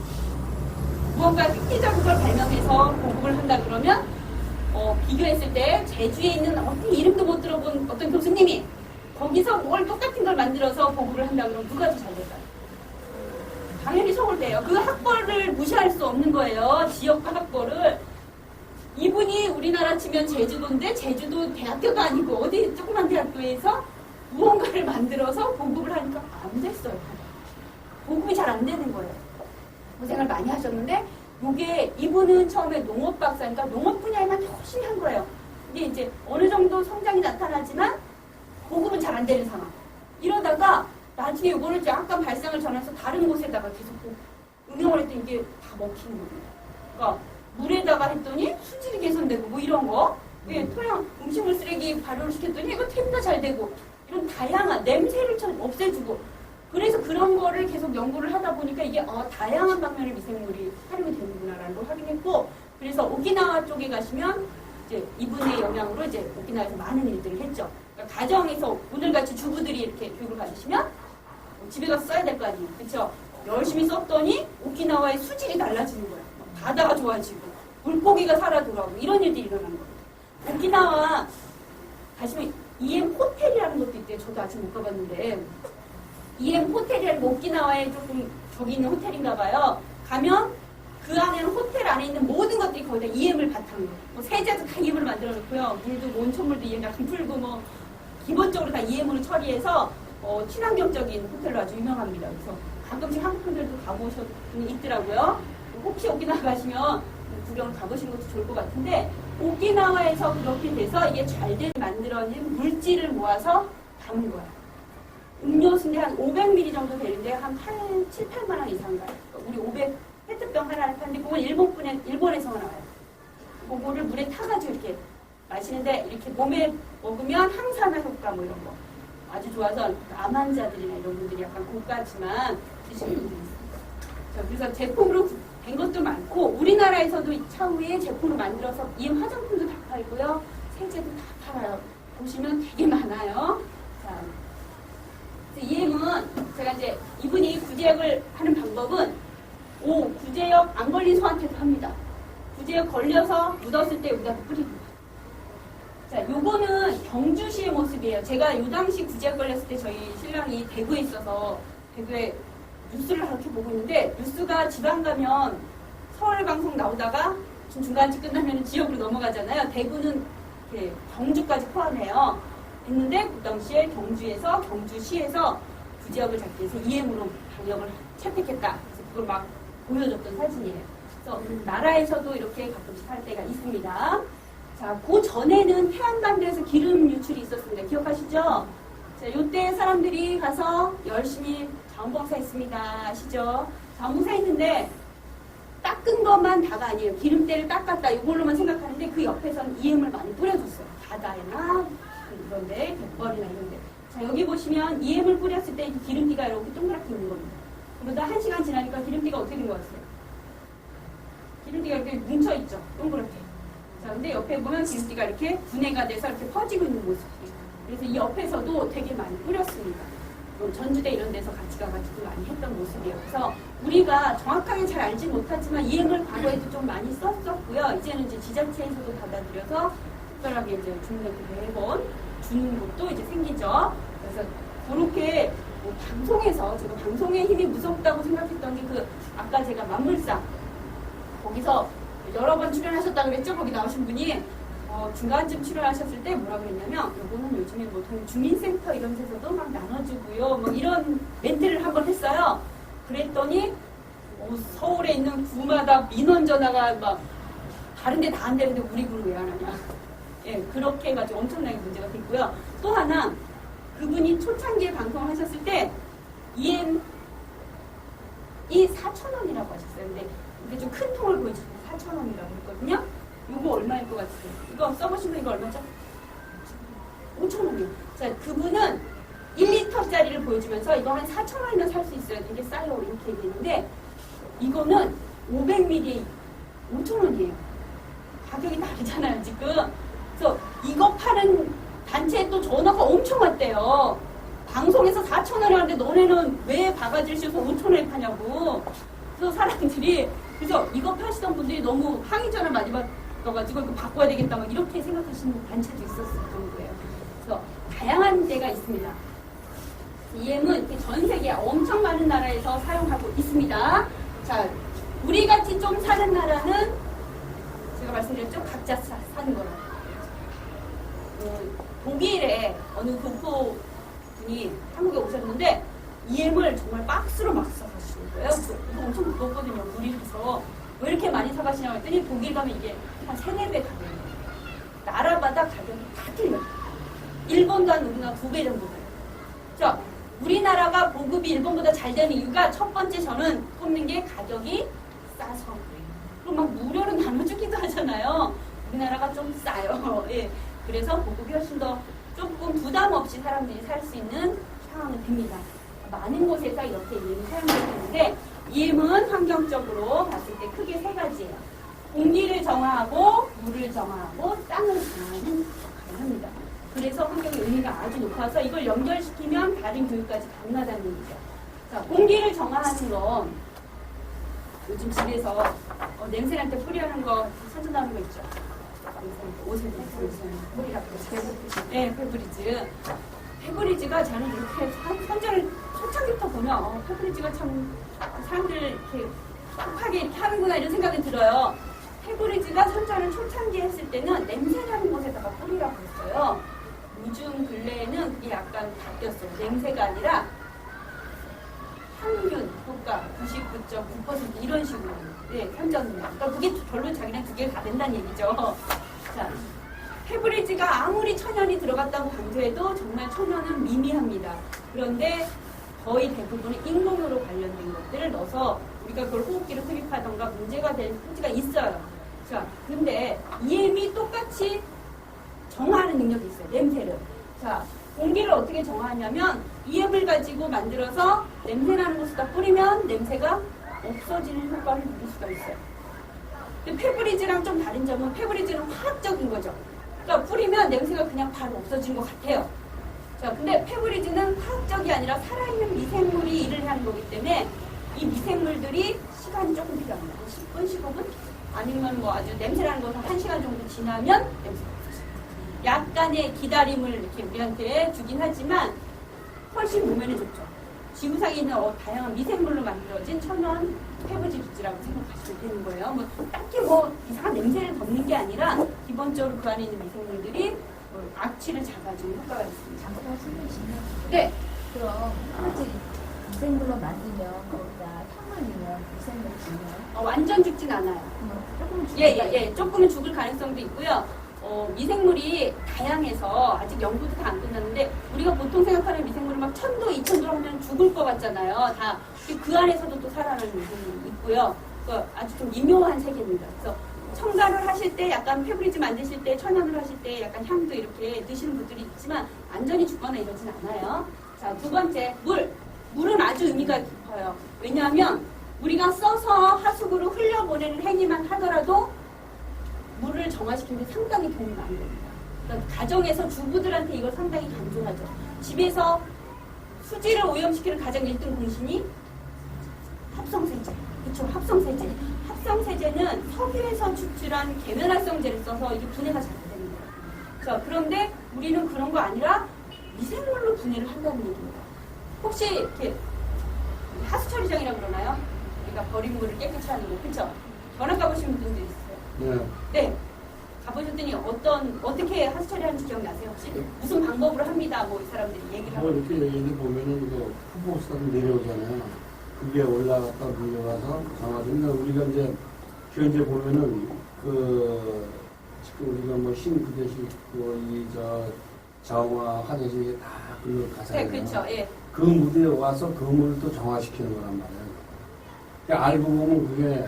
무언가 획기적인 걸 발명해서 보급을 한다 그러면 비교했을 때 제주에 있는 어떤 이름도 못 들어본 어떤 교수님이 거기서 뭘 똑같은 걸 만들어서 보급을 한다 그러면 누가 더 잘 될까요? 당연히 서울대예요. 그 학벌을 무시할 수 없는 거예요. 지역과 학벌을. 이분이 우리나라 치면 제주도인데 제주도 대학교가 아니고 어디 조그만 대학교에서 무언가를 만들어서 보급을 하니까 안 됐어요. 보급이 잘 안 되는 거예요. 고생을 많이 하셨는데 이게 이분은 처음에 농업 박사니까 농업 분야에만 훨씬 한 거예요. 근데 이제 어느 정도 성장이 나타나지만 보급은 잘 안 되는 상황. 이러다가 나중에 이거를 약간 발상을 전해서 다른 곳에다가 계속 응용을 했더니 이게 다 먹히는 겁니다. 그러니까 물에다가 했더니 수질이 개선되고 뭐 이런 거 예, 토양 음식물 쓰레기 발효를 시켰더니 이거 템도 잘 되고 이런 다양한 냄새를 없애주고 그래서 그런 거를 계속 연구를 하다 보니까 이게 다양한 방면의 미생물이 활용이 되는구나라는 걸 확인했고 그래서 오키나와 쪽에 가시면 이제 이분의 영향으로 이제 오키나와에서 많은 일들을 했죠. 그러니까 가정에서 오늘같이 주부들이 이렇게 교육을 받으시면 집에 가서 써야 될 거 아니에요. 그렇죠? 열심히 썼더니 오키나와의 수질이 달라지는 거야. 바다가 좋아지고 물고기가 살아 돌아오고 이런 일들이 일어나는 거예요. 오키나와 가시면 EM 호텔이라는 것도 있대요. 저도 아직 못 가봤는데 EM 호텔이라는 거 오키나와에 조금 저기 있는 호텔인가 봐요. 가면 그 안에는 호텔 안에 있는 모든 것들이 거의 다 EM을 바탕으로 뭐 세제도 다 EM을 만들어 놓고요. 물도 뭐 온천물도 EM 약간 풀고 뭐 기본적으로 다 EM으로 처리해서 친환경적인 호텔로 아주 유명합니다. 그래서 가끔씩 한국 분들도 가보신 분이 있더라고요. 혹시 오키나와 가시면 구경 가보시는 것도 좋을 것 같은데 오키나와에서 그렇게 돼서 이게 잘들 만들어진 물질을 모아서 담은 거야. 음료수인데 한 500ml 정도 되는데 한 7, 8만 원 이상 가요. 우리 500 페트병 하나를 파는데 그건 일본에서 나와요. 그거를 물에 타가지고 이렇게 마시는데 이렇게 몸에 먹으면 항산화 효과 뭐 이런 거 아주 좋아서 암 환자들이나 이런 분들이 약간 고가지만 드시는 분들이 있어요. 그래서 제품으로 된 것도 많고 우리나라에서도 차후에 제품을 만들어서 EM 화장품도 다 팔고요. 세제도 다 팔아요. 보시면 되게 많아요. 자, EM은 제가 이제 이분이 구제역을 하는 방법은 구제역 안 걸린 소한테도 합니다. 구제역 걸려서 묻었을 때 여기다 뿌리고. 자, 요거는 경주시의 모습이에요. 제가 요 당시 구제역 걸렸을 때 저희 신랑이 대구에 있어서 대구에 뉴스를 그렇게 보고 있는데 뉴스가 지방 가면 서울 방송 나오다가 중간쯤 끝나면 지역으로 넘어가잖아요. 대구는 이렇게 경주까지 포함해요. 했는데 그 당시에 경주시에서 구제역을 잡기 위해서 EM으로 방역을 채택했다. 그래서 그걸 막 보여줬던 사진이에요. 그래서 나라에서도 이렇게 가끔씩 할 때가 있습니다. 자, 그 전에는 태안반도에서 기름 유출이 있었습니다. 기억하시죠? 자, 요때 사람들이 가서 열심히 자원봉사했습니다. 아시죠? 자원봉사했는데 닦은 것만 다가 아니에요. 기름때를 닦았다 이걸로만 생각하는데 그 옆에선 EM을 많이 뿌려줬어요. 바다에나 그런데 갯벌이나 이런데. 자, 여기 보시면 EM을 뿌렸을 때 기름기가 이렇게 동그랗게 있는 겁니다. 그러다 1시간 지나니까 기름기가 어떻게 된 것 같아요? 기름기가 이렇게 뭉쳐있죠. 동그랗게. 자, 근데 옆에 보면 기름기가 이렇게 분해가 돼서 이렇게 퍼지고 있는 모습이에요. 그래서 이 옆에서도 되게 많이 뿌렸습니다. 전주대 이런 데서 같이 가가지고 많이 했던 모습이에요. 그래서 우리가 정확하게 잘 알지 못하지만 EM을 과거에도 좀 많이 썼었고요. 이제는 이제 지자체에서도 받아들여서 특별하게 이제 주민한테 매번 주는 것도 이제 생기죠. 그래서 그렇게 뭐 방송에서 제가 방송의 힘이 무섭다고 생각했던 게 그 아까 제가 만물상 거기서 여러 번 출연하셨다고 그랬죠. 거기 나오신 분이 중간쯤 출연하셨을 때 뭐라 그랬냐면 요거는 요즘에 뭐 주민센터 이런 데서도 막 나눠주고요. 뭐 이런 멘트를 한번 했어요. 그랬더니 서울에 있는 구마다 민원 전화가 막 다른 데 다 안 되는데 우리 구를 왜 안 하냐. 예, 그렇게 해가지고 엄청나게 문제가 됐고요. 또 하나 그분이 초창기에 방송을 하셨을 때 EM이 4,000원이라고 하셨어요. 근데 이게 좀 큰 통을 보여주시면 4,000원이라고 했거든요. 이거 얼마일 것 같으세요? 이거 써보신 거 이거 얼마죠? 5,000원이요. 자, 그분은 1리터짜리를 보여주면서 이거 한 4,000원이면 살 수 있어요. 이게 싸요. 이렇게 얘기했는데 이거는 500ml 5,000원이에요. 가격이 다르잖아요, 지금. 그래서 이거 파는 단체에 또 전화가 엄청 왔대요. 방송에서 4,000원에 하는데 너네는 왜 바가지를 씌워서 5,000원에 파냐고. 그래서 사람들이 그래서 이거 파시던 분들이 너무 항의 전화 많이 받아가지고 이거 바꿔야 되겠다 막 이렇게 생각하시는 단체도 있었을 정도예요. 그래서 다양한 데가 있습니다. EM은 이렇게 전 세계 엄청 많은 나라에서 사용하고 있습니다. 자, 우리 같이 좀 사는 나라는 제가 말씀드렸죠? 각자 사는 거라. 독일에 어느 교포분이 한국에 오셨는데 EM을 정말 박스로 막 사가시는 거예요. 이거 엄청 무겁거든요. 무리라서. 왜 이렇게 많이 사가시냐고 했더니 독일 가면 이게 한 3-4배 가격이에요. 나라마다 가격이 다 틀려요. 일본도 한 우리나라 2배 정도 돼요. 자, 우리나라가 보급이 일본보다 잘 되는 이유가 첫 번째 저는 꼽는 게 가격이 싸서. 그럼 막 무료로 나눠주기도 하잖아요. 우리나라가 좀 싸요. 예. 그래서 보급이 훨씬 더 조금 부담 없이 사람들이 살 수 있는 상황이 됩니다. 많은 곳에서 이렇게 EM이 사용되는데 EM은 환경적으로 봤을 때 크게 세 가지예요. 공기를 정화하고 물을 정화하고 땅을 정화하는 역할을 합니다. 그래서 환경의 의미가 아주 높아서 이걸 연결시키면 다른 교육까지 가능하다는 얘기죠. 자, 공기를 정화하는 건 요즘 집에서 냄새날 때 뿌리하는 거 사진 나오는 거 있죠. 옷에 뿌리라고 네, 페브리즈. 페브리즈가 저는 이렇게 선전을 초창기부터 보면 페브리즈가 참 사람들 이렇게 급하게 이렇게 하는구나 이런 생각이 들어요. 페브리즈가 선전을 초창기에 했을 때는 냄새나는 곳에다가 뿌리라고 했어요. 요즘 근래에는 그게 약간 바뀌었어요. 냄새가 아니라 평균 효과 99.9% 이런 식으로 선전입니다. 그러니까 그게 결론 자기는 그게 다 된다는 얘기죠. 자, 페브리즈가 아무리 천연이 들어갔다고 강조해도 정말 천연은 미미합니다. 그런데 거의 대부분은 인공으로 관련된 것들을 넣어서 우리가 그걸 호흡기로 흡입하던가 문제가 될 소지가 있어요. 자, 근데 EM이 똑같이 정화하는 능력이 있어요. 냄새를. 자, 공기를 어떻게 정화하냐면 EM을 가지고 만들어서 냄새나는 곳에다 뿌리면 냄새가 없어지는 효과를 누릴 수가 있어요. 근데 페브리즈랑 좀 다른 점은 페브리즈는 화학적인 거죠. 그러니까 뿌리면 냄새가 그냥 바로 없어지는 것 같아요. 자, 근데 페브리즈는 화학적이 아니라 살아있는 미생물이 일을 하는 거기 때문에 이 미생물들이 시간이 조금 필요합니다. 10분, 15분? 아니면 뭐 아주 냄새나는 것은 1시간 정도 지나면 냄새가 없어져요. 약간의 기다림을 이렇게 우리한테 주긴 하지만 훨씬 몸에는 좋죠. 지구상에 있는 다양한 미생물로 만들어진 천연 페브리즈라고 생각하시면 되는 거예요. 뭐 딱히 뭐 이상한 냄새를 덮는 게 아니라 기본적으로 그 안에 있는 미생물들이 악취를 잡아주는 효과가 있습니다. 잠깐 설명이시면 네. 그럼 페브리즈 미생물로 만들면 거기다 향을 넣으면 미생물이 죽나요? 완전 죽진 않아요. 조금 예. 조금은 죽을 가능성도 있고요. 미생물이 다양해서 아직 연구도 다 안 끝났는데 우리가 보통 생각하는 미생물은 막 1000도, 2000도 하면 죽을 것 같잖아요. 다 그 안에서도 또 살아나는 미생물이 있고요. 아주 좀 미묘한 세계입니다. 그래서 첨가를 하실 때 약간 페브리즈 만드실 때 천연을 하실 때 약간 향도 이렇게 드시는 분들이 있지만 완전히 죽거나 이러진 않아요. 자, 두 번째 물은 아주 의미가 깊어요. 왜냐하면 우리가 써서 하수구로 흘려보내는 행위만 하더라도 물을 정화시키는 데 상당히 도움이 많이 됩니다. 그러니까 가정에서 주부들한테 이걸 상당히 강조하죠. 집에서 수질을 오염시키는 가장 1등 공신이 합성세제. 그렇죠. 합성세제. 합성세제는 석유에서 추출한 계면활성제를 써서 이게 분해가 잘 됩니다. 자, 그런데 우리는 그런 거 아니라 미생물로 분해를 한다는 얘기입니다. 혹시 이렇게 하수처리장이라고 그러나요? 우리가 버린 물을 깨끗이 하는 거. 그렇죠? 견학 가보신 분들 있어요. 네. 네. 가보셨더니 어떻게 하수처리 하는지 기억나세요? 혹시? 무슨 방법으로 합니다. 뭐 이 사람들이 얘기를 뭐 하고. 이렇게 얘기 보면은 그 후보스가 내려오잖아요. 그게 올라갔다 밀려가서 정화된다. 우리가 이제 현재 보면은 지금 우리가 뭐 싱크대식 정화 화장실이 다 그걸 가잖아요. 네, 그렇죠. 예. 그 무대에 와서 그 물을 또 정화시키는 거란 말이에요. 그러니까 알고 보면 그게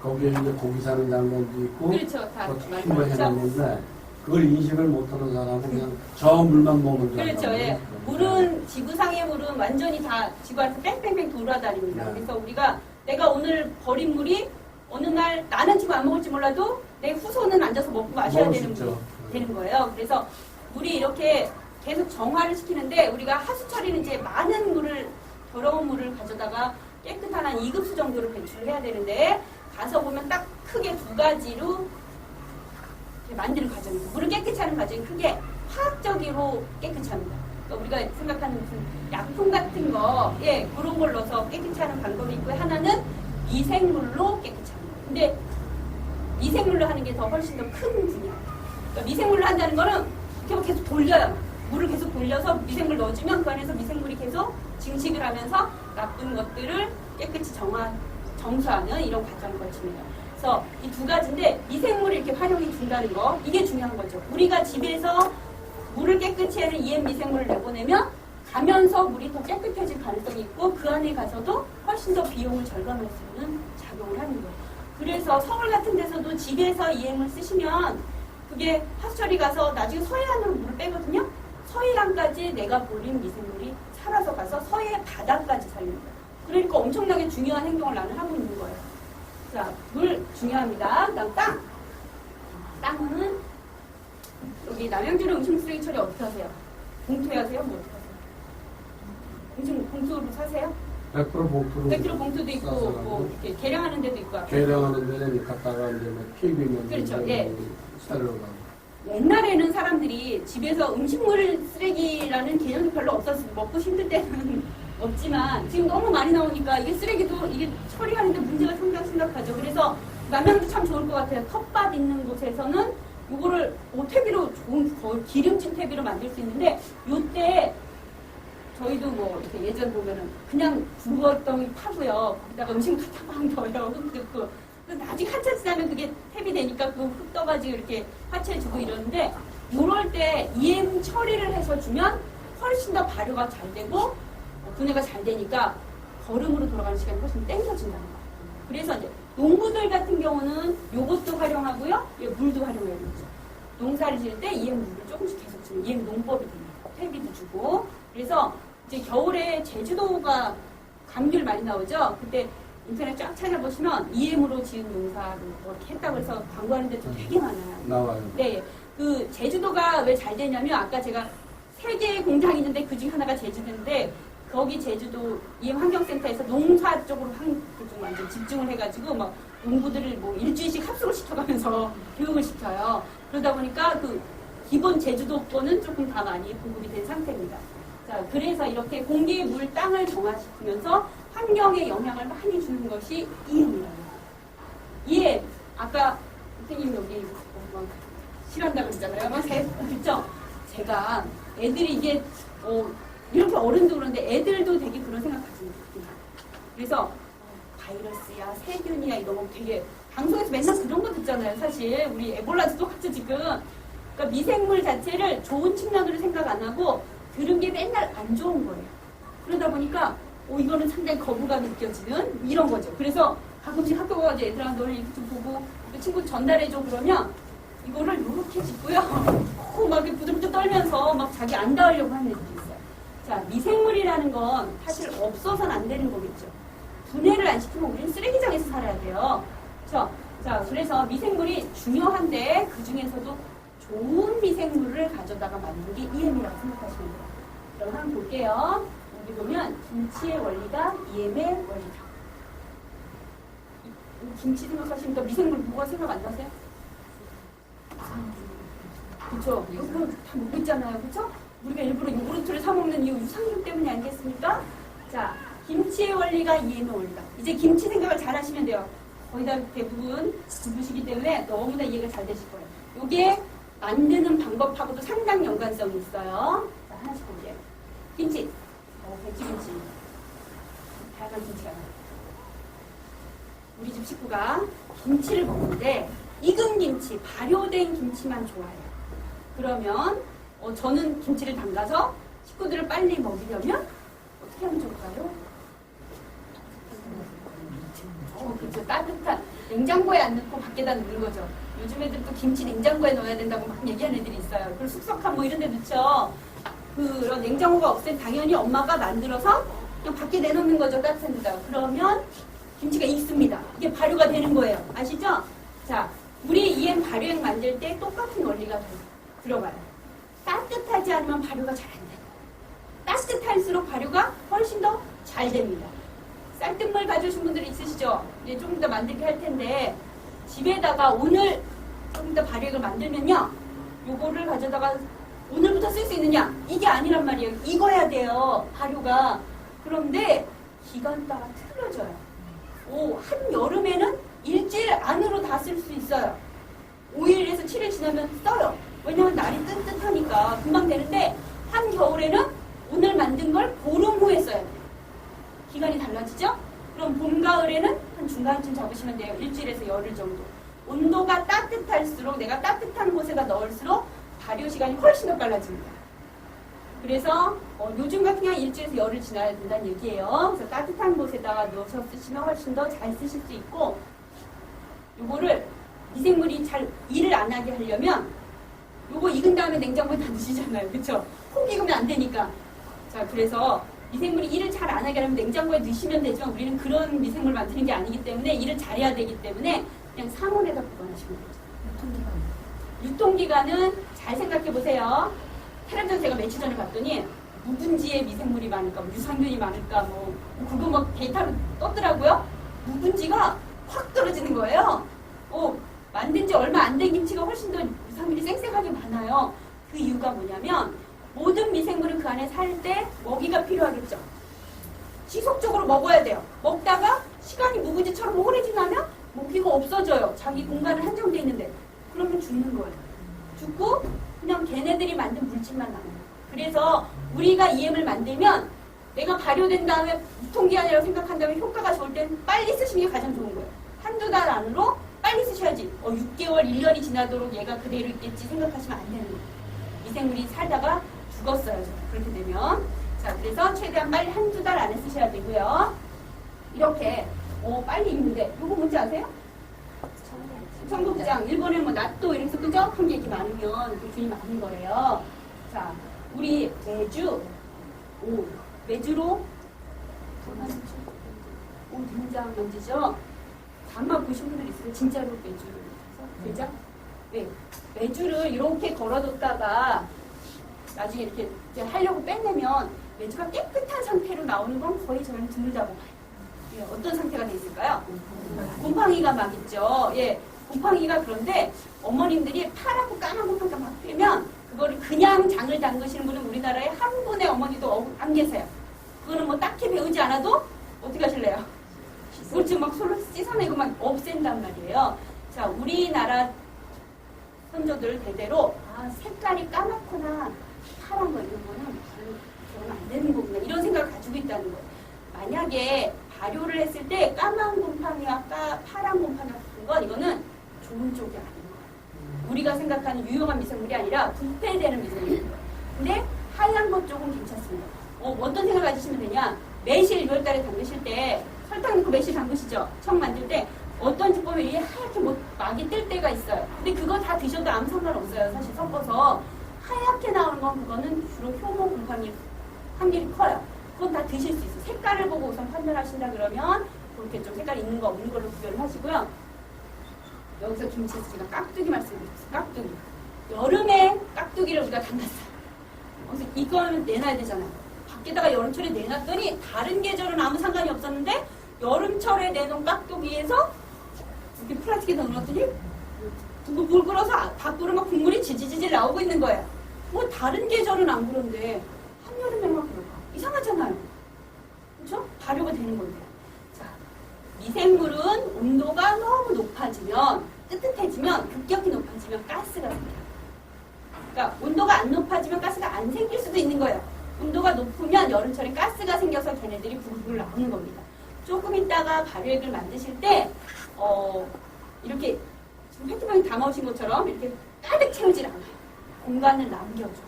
거기에 이제 고기 사는 장면도 있고, 그렇죠. 다 어떻게 뭐 해놨는데, 그걸 인식을 못하는 사람은 그냥 저 물만 먹는 줄 그렇죠. 예. 물은, 지구상의 물은 완전히 다 지구 안에서 뺑뺑뺑 돌아다닙니다. 네. 그래서 우리가 내가 오늘 버린 물이 어느 날 나는 지금 안 먹을지 몰라도 내 후손은 앉아서 먹고 마셔야 먹을 수 되는 있죠. 물이 되는 거예요. 그래서 물이 이렇게 계속 정화를 시키는데 우리가 하수 처리는 이제 많은 물을, 더러운 물을 가져다가 깨끗한 한 2급수 정도를 배출을 해야 되는데 가서 보면 딱 크게 두 가지로 만드는 과정이죠. 물을 깨끗이 하는 과정이 크게 화학적으로 깨끗이 합니다. 그러니까 우리가 생각하는 무슨 약품 같은 거, 그런 걸 넣어서 깨끗이 하는 방법이 있고 하나는 미생물로 깨끗이 하는 거예요. 근데 미생물로 하는 게 더 훨씬 더 큰 분야예요. 그러니까 미생물로 한다는 거는 이렇게 계속 돌려요. 물을 계속 돌려서 미생물 넣어주면 그 안에서 미생물이 계속 증식을 하면서 나쁜 것들을 깨끗이 정수하는 이런 과정을 거칩니다. 그래서 이 두 가지인데 미생물을 이렇게 활용이 된다는 거, 이게 중요한 거죠. 우리가 집에서 물을 깨끗이 하는 EM 미생물을 내보내면 가면서 물이 더 깨끗해질 가능성이 있고 그 안에 가서도 훨씬 더 비용을 절감할 수 있는 작용을 하는 거예요. 그래서 서울 같은 데서도 집에서 EM을 쓰시면 그게 하수처리 가서 나중에 서해안으로 물을 빼거든요. 서해안까지 내가 버린 미생물이 살아서 가서 서해 바다까지 살립니다. 그러니까 엄청나게 중요한 행동을 나는 하고 있는 거예요. 자, 물 중요합니다. 그다음 땅. 땅은 여기 남양주는 음식 쓰레기 처리 어떻게 하세요? 봉투에 하세요? 뭐 어떻게 하세요? 음식 봉투로 사세요? 100% 봉투로 100kg 봉투도 있고 싸서 뭐 이렇게 계량하는 데도 있고 계량하는 데는 갖다가 이제 뭐 튀기면 그렇죠. 예. 사려고 하고. 옛날에는 사람들이 집에서 음식물 쓰레기라는 개념이 별로 없었어요. 먹고 힘들 때는 없지만 지금 너무 많이 나오니까 이게 쓰레기도 이게 처리하는데 문제가 상당히 심각하죠. 그래서 남양도 참 좋을 것 같아요. 텃밭 있는 곳에서는 이거를 퇴비로 좋은 거의 기름진 퇴비로 만들 수 있는데 요때 저희도 뭐 이렇게 예전 보면은 그냥 굵었던 파고요. 거기다가 음식 갖다 막 넣어요. 흙 넣고. 아직 한참 지나면 그게 탭이 되니까 그 흙 떠가지고 이렇게 화채해주고 이러는데 이럴 때 EM 처리를 해서 주면 훨씬 더 발효가 잘 되고 분해가 잘 되니까 거름으로 돌아가는 시간이 훨씬 땡겨진다는 거예요. 그래서 이제 농부들 같은 경우는 요것도 활용하고요. 물도 활용해야 되죠. 농사를 지을 때 EM 물을 조금씩 계속 주는 EM 농법이 됩니다. 탭이도 주고. 그래서 이제 겨울에 제주도가 감귤 많이 나오죠. 그때 인터넷 쫙 찾아보시면 EM으로 지은 농사를 뭐 이렇게 했다고 해서 광고하는 데도 되게 많아요. 나와요. 네. 그 제주도가 왜 잘 되냐면 아까 제가 3개의 공장이 있는데 그 중 하나가 제주도인데 거기 제주도 EM 환경센터에서 농사 쪽으로 좀 완전 집중을 해가지고 막 농부들을 뭐 일주일씩 합숙을 시켜가면서 교육을 시켜요. 그러다 보니까 그 기본 제주도 거는 조금 다 많이 보급이 된 상태입니다. 자, 그래서 이렇게 공기, 물, 땅을 정화시키면서 환경에 영향을 많이 주는 것이 EM이라는 거예요. 아까 선생님 여기 싫어한다고 그러잖아요. 그렇죠? 제가 애들이 이게 이렇게 어른도 그런데 애들도 되게 그런 생각 가지는 거예요. 그래서 바이러스야, 세균이야 이런 거 되게 방송에서 맨날 그런 거 듣잖아요. 사실 우리 에볼라도 똑같죠 지금. 그러니까 미생물 자체를 좋은 측면으로 생각 안 하고 들은 게 맨날 안 좋은 거예요. 그러다 보니까 이거는 상당히 거부감이 느껴지는 이런 거죠. 그래서 가끔씩 학교 가서 애들한테 너를 이렇게 좀 보고 그 친구 전달해줘 그러면 이거를 이렇게 짚고요. 막 이렇게 부들부들 떨면서 막 자기 안 닿으려고 하는 애들이 있어요. 자, 미생물이라는 건 사실 없어서는 안 되는 거겠죠. 분해를 안 시키면 우리는 쓰레기장에서 살아야 돼요. 그렇죠? 자, 그래서 미생물이 중요한데 그 중에서도 좋은 미생물을 가져다가 만든 게 EM이라고 생각하시면 돼요. 그럼 한번 볼게요. 여기 보면 김치의 원리가 EM의 원리다. 김치 생각하시니까 미생물 뭐가 생각 안 나세요? 그렇죠? 이거 다 먹고 있잖아요. 그렇죠? 우리가 일부러 요구르트를 사 먹는 이유 유산균 때문이 아니겠습니까? 자, 김치의 원리가 EM의 원리다. 이제 김치 생각을 잘 하시면 돼요. 거의 다 대부분 공부시기 때문에 너무나 이해가 잘 되실 거예요. 요게 만드는 방법하고도 상당히 연관성이 있어요. 자, 하나씩 볼게요. 김치. 백지김치. 다양한 김치가 나와요. 우리 집 식구가 김치를 먹는데 익은 김치, 발효된 김치만 좋아해요. 그러면 저는 김치를 담가서 식구들을 빨리 먹이려면 어떻게 하면 좋을까요? 그렇죠. 따뜻한 냉장고에 안 넣고 밖에다 넣는 거죠. 요즘 애들 또 김치 냉장고에 넣어야 된다고 막 얘기하는 애들이 있어요. 그리고 숙성함 뭐 이런 데 넣죠. 그런 냉장고가 없으면 당연히 엄마가 만들어서 그냥 밖에 내놓는 거죠. 따뜻한 데다가. 그러면 김치가 익습니다. 이게 발효가 되는 거예요. 아시죠? 자, 우리 EM 발효액 만들 때 똑같은 원리가 들어가요. 따뜻하지 않으면 발효가 잘 안 돼요. 따뜻할수록 발효가 훨씬 더 잘 됩니다. 쌀뜨물 가져오신 분들이 있으시죠? 이제 좀 더 만들게 할 텐데 집에다가 오늘 좀 더 발효액을 만들면요. 요거를 가져다가 오늘부터 쓸 수 있느냐? 이게 아니란 말이에요. 익어야 돼요. 발효가. 그런데 기간 따라 틀려져요. 한여름에는 일주일 안으로 다 쓸 수 있어요. 5일에서 7일 지나면 써요. 왜냐면 날이 뜨뜻하니까 금방 되는데 한겨울에는 오늘 만든 걸 보름 후에 써야 돼요. 기간이 달라지죠? 그럼 봄, 가을에는 한 중간쯤 잡으시면 돼요. 일주일에서 열흘 정도. 온도가 따뜻할수록 내가 따뜻한 곳에다 넣을수록 발효 시간이 훨씬 더 빨라집니다. 그래서 요즘 같은 경우는 일주일에서 열흘 지나야 된다는 얘기예요. 그래서 따뜻한 곳에다가 넣어서 쓰시면 훨씬 더 잘 쓰실 수 있고 요거를 미생물이 잘 일을 안 하게 하려면 요거 익은 다음에 냉장고에 다 넣으시잖아요. 그쵸? 콩 익으면 안 되니까. 자, 그래서 미생물이 일을 잘 안 하게 하려면 냉장고에 넣으시면 되지만 우리는 그런 미생물 만드는 게 아니기 때문에 일을 잘해야 되기 때문에 그냥 상온에다 보관하시면 되죠. 유통기간은 잘 생각해 보세요. 테란전 제가 며칠 전에 봤더니 묵은지에 미생물이 많을까, 뭐 유산균이 많을까, 뭐 그거 막 데이터로 떴더라고요. 묵은지가 확 떨어지는 거예요. 만든 지 얼마 안 된 김치가 훨씬 더 유산균이 쌩쌩하게 많아요. 그 이유가 뭐냐면 모든 미생물은 그 안에 살 때 먹이가 필요하겠죠. 지속적으로 먹어야 돼요. 먹다가 시간이 묵은지처럼 오래 지나면 먹이가 없어져요. 자기 공간은 한정돼 있는데. 그러면 죽는 거예요. 죽고 그냥 걔네들이 만든 물질만 남아요. 그래서 우리가 EM을 만들면 내가 발효된 다음에 유통기한이라고 생각한다면 효과가 좋을 땐 빨리 쓰시는 게 가장 좋은 거예요. 한두 달 안으로 빨리 쓰셔야지. 6개월, 1년이 지나도록 얘가 그대로 있겠지 생각하시면 안 되는 거예요. 미생물이 살다가 죽었어요. 그렇게 되면. 자, 그래서 최대한 빨리 한두 달 안에 쓰셔야 되고요. 이렇게 빨리 익는데 이거 뭔지 아세요? 청국장. 일본에 뭐 낫또 이래서 끄적한 게 이렇게 많으면 그 균이 많은 거예요. 자, 우리 매주로 된장 만지죠? 단맛 보신 분들 있어요? 진짜로 매주를 된장? 네. 매주를 이렇게 걸어뒀다가 나중에 이렇게 하려고 빼내면 매주가 깨끗한 상태로 나오는 건 거의 저는 드물다고 봐요. 예, 어떤 상태가 돼 있을까요? 곰팡이가 막 있죠. 예, 곰팡이가. 그런데 어머님들이 파랗고 까만 곰팡이가 막 피면 그거를 그냥 장을 담그시는 분은 우리나라에 한 분의 어머니도 안 계세요. 그거는 뭐 딱히 배우지 않아도 어떻게 하실래요? 그걸 지금 막 솔로 씻어내고 막 없앤단 말이에요. 자, 우리나라 선조들 대대로 색깔이 까맣거나 파란 거 이런 거는 별로 그러면 안 되는 거구나 이런 생각을 가지고 있다는 거예요. 만약에 발효를 했을 때 까만 곰팡이와 파란 곰팡이가 붙은 건 이거는 좋은 쪽이 아닌 거예요. 우리가 생각하는 유용한 미생물이 아니라 부패되는 미생물인 거예요. 근데 하얀 것 쪽은 괜찮습니다. 어떤 생각을 가지시면 되냐? 매실 6월달에 담그실 때 설탕 넣고 매실 담그시죠? 청 만들 때 어떤 집 보면 이게 하얗게 막이 뜰 때가 있어요. 근데 그거 다 드셔도 아무 상관없어요. 사실 섞어서 하얗게 나오는 건 그거는 주로 효모 곰팡이 확률이 커요. 그건 다 드실 수 있어요. 색깔을 보고 우선 판단하신다 그러면 그렇게 좀 색깔 있는 거 없는 걸로 구별을 하시고요. 여기서 김치에서 제가 깍두기 말씀드렸어요. 깍두기. 여름에 깍두기를 우리가 담갔어요. 그래서 이거는 내놔야 되잖아요. 밖에다가 여름철에 내놨더니 다른 계절은 아무 상관이 없었는데 여름철에 내놓은 깍두기에서 이렇게 플라스틱에 넣어놨더니 물 끓어서 밖으로 막 국물이 지지지질 나오고 있는 거예요. 뭐 다른 계절은 안 그런데 한여름에만 그럴까? 이상하잖아요. 그렇죠? 발효가 되는 건데. 자, 미생물은 온도가 너무 높아지면 뜨뜻해지면 급격히 높아지면 가스가 생겨요. 그러니까 온도가 안 높아지면 가스가 안 생길 수도 있는 거예요. 온도가 높으면 여름철에 가스가 생겨서 걔네들이 부글부글 나오는 겁니다. 조금 있다가 발효액을 만드실 때 이렇게 지금 페트병에 담아오신 것처럼 이렇게 가득 채우질 않아요. 공간을 남겨줘요.